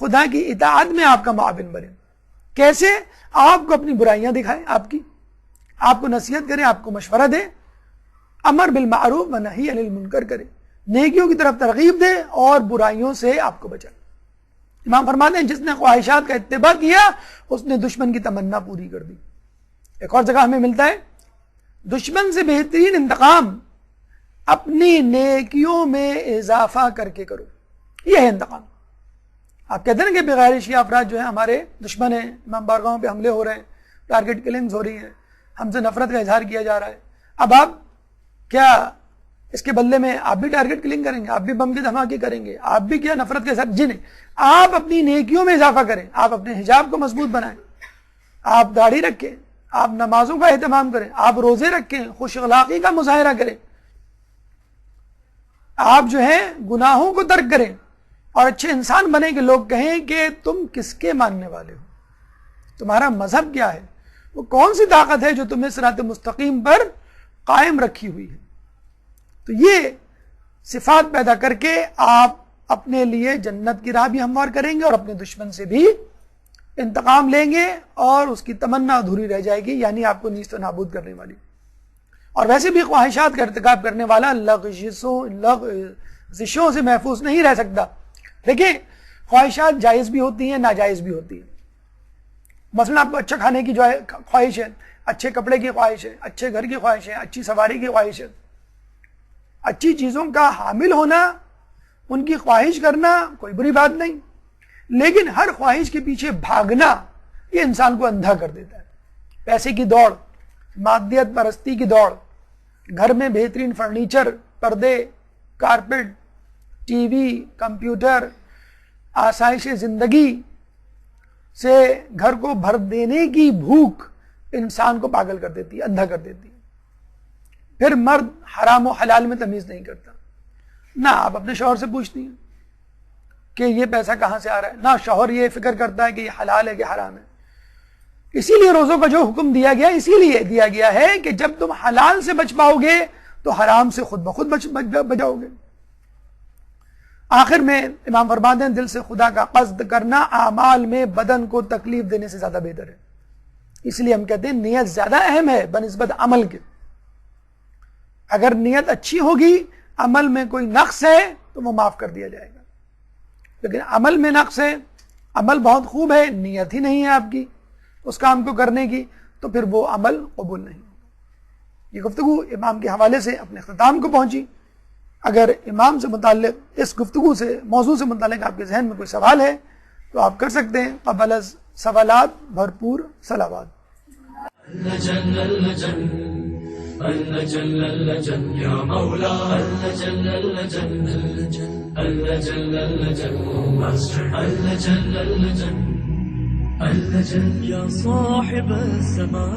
خدا کی اطاعت میں آپ کا معاون بنے. کیسے؟ آپ کو اپنی برائیاں دکھائے، آپ کو نصیحت کرے، آپ کو مشورہ دے، امر بالمعروف و نہی عن المنکر کرے، نیکیوں کی طرف ترغیب دے اور برائیوں سے آپ کو بچائے. امام فرماتے ہیں جس نے خواہشات کا اتباع کیا اس نے دشمن کی تمنا پوری کر دی. ایک اور جگہ ہمیں ملتا ہے دشمن سے بہترین انتقام اپنی نیکیوں میں اضافہ کر کے کرو. یہ ہے انتقام. آپ کہتے ہیں نا کہ بغیر شیعہ افراد جو ہیں ہمارے دشمن ہیں، امام بارگاہوں پہ حملے ہو رہے ہیں، ٹارگٹ کلنگز ہو رہی ہیں، ہم سے نفرت کا اظہار کیا جا رہا ہے. اب آپ کیا اس کے بدلے میں آپ بھی ٹارگٹ کلنگ کریں گے، آپ بھی بم کے دھماکے کریں گے، آپ بھی کیا نفرت کے ساتھ جنیں؟ آپ اپنی نیکیوں میں اضافہ کریں، آپ اپنے حجاب کو مضبوط بنائیں، آپ داڑھی رکھیں، آپ نمازوں کا اہتمام کریں، آپ روزے رکھیں، خوش اخلاقی کا مظاہرہ کریں، آپ جو ہے گناہوں کو ترک کریں اور اچھے انسان بنیں کہ لوگ کہیں کہ تم کس کے ماننے والے ہو، تمہارا مذہب کیا ہے، وہ کون سی طاقت ہے جو تمہیں صراط مستقیم پر قائم رکھی ہوئی ہے. تو یہ صفات پیدا کر کے آپ اپنے لیے جنت کی راہ بھی ہموار کریں گے اور اپنے دشمن سے بھی انتقام لیں گے اور اس کی تمنا ادھوری رہ جائے گی، یعنی آپ کو نیست و نابود کرنے والی. اور ویسے بھی خواہشات کا ارتکاب کرنے والا لغزشوں سے محفوظ نہیں رہ سکتا. دیکھیں خواہشات جائز بھی ہوتی ہیں، ناجائز بھی ہوتی ہیں. مثلا آپ کو اچھا کھانے کی جو ہے خواہش ہے، اچھے کپڑے کی خواہش ہے، اچھے گھر کی خواہش ہے، اچھی سواری کی خواہش ہے، اچھی چیزوں کا حامل ہونا، ان کی خواہش کرنا کوئی بری بات نہیں، لیکن ہر خواہش کے پیچھے بھاگنا یہ انسان کو اندھا کر دیتا ہے. پیسے کی دوڑ، مادیت پرستی کی دوڑ، گھر میں بہترین فرنیچر، پردے، کارپیٹ، ٹی وی، کمپیوٹر، آسائش زندگی سے گھر کو بھر دینے کی بھوک انسان کو پاگل کر دیتی ہے، اندھا کر دیتی ہے. پھر مرد حرام و حلال میں تمیز نہیں کرتا، نہ آپ اپنے شوہر سے پوچھتی ہیں کہ یہ پیسہ کہاں سے آ رہا ہے، نہ شوہر یہ فکر کرتا ہے کہ یہ حلال ہے کہ حرام ہے. اسی لیے روزوں کا جو حکم دیا گیا اسی لیے دیا گیا ہے کہ جب تم حلال سے بچ پاؤ گے تو حرام سے خود بخود بچ جاؤ گے. آخر میں امام فرماتے ہیں دل سے خدا کا قصد کرنا اعمال میں بدن کو تکلیف دینے سے زیادہ بہتر ہے. اس لیے ہم کہتے ہیں نیت زیادہ اہم ہے بنسبت عمل کے. اگر نیت اچھی ہوگی، عمل میں کوئی نقص ہے تو وہ معاف کر دیا جائے گا، لیکن عمل میں نقص ہے، عمل بہت خوب ہے، نیت ہی نہیں ہے آپ کی اس کام کو کرنے کی، تو پھر وہ عمل قبول نہیں ہوگا. یہ گفتگو امام کے حوالے سے اپنے اختتام کو پہنچی. اگر امام سے متعلق اس گفتگو سے موضوع سے متعلق آپ کے ذہن میں کوئی سوال ہے تو آپ کر سکتے ہیں. قبل از سوالات بھرپور صلوات. يا مولا يا صاحب السماء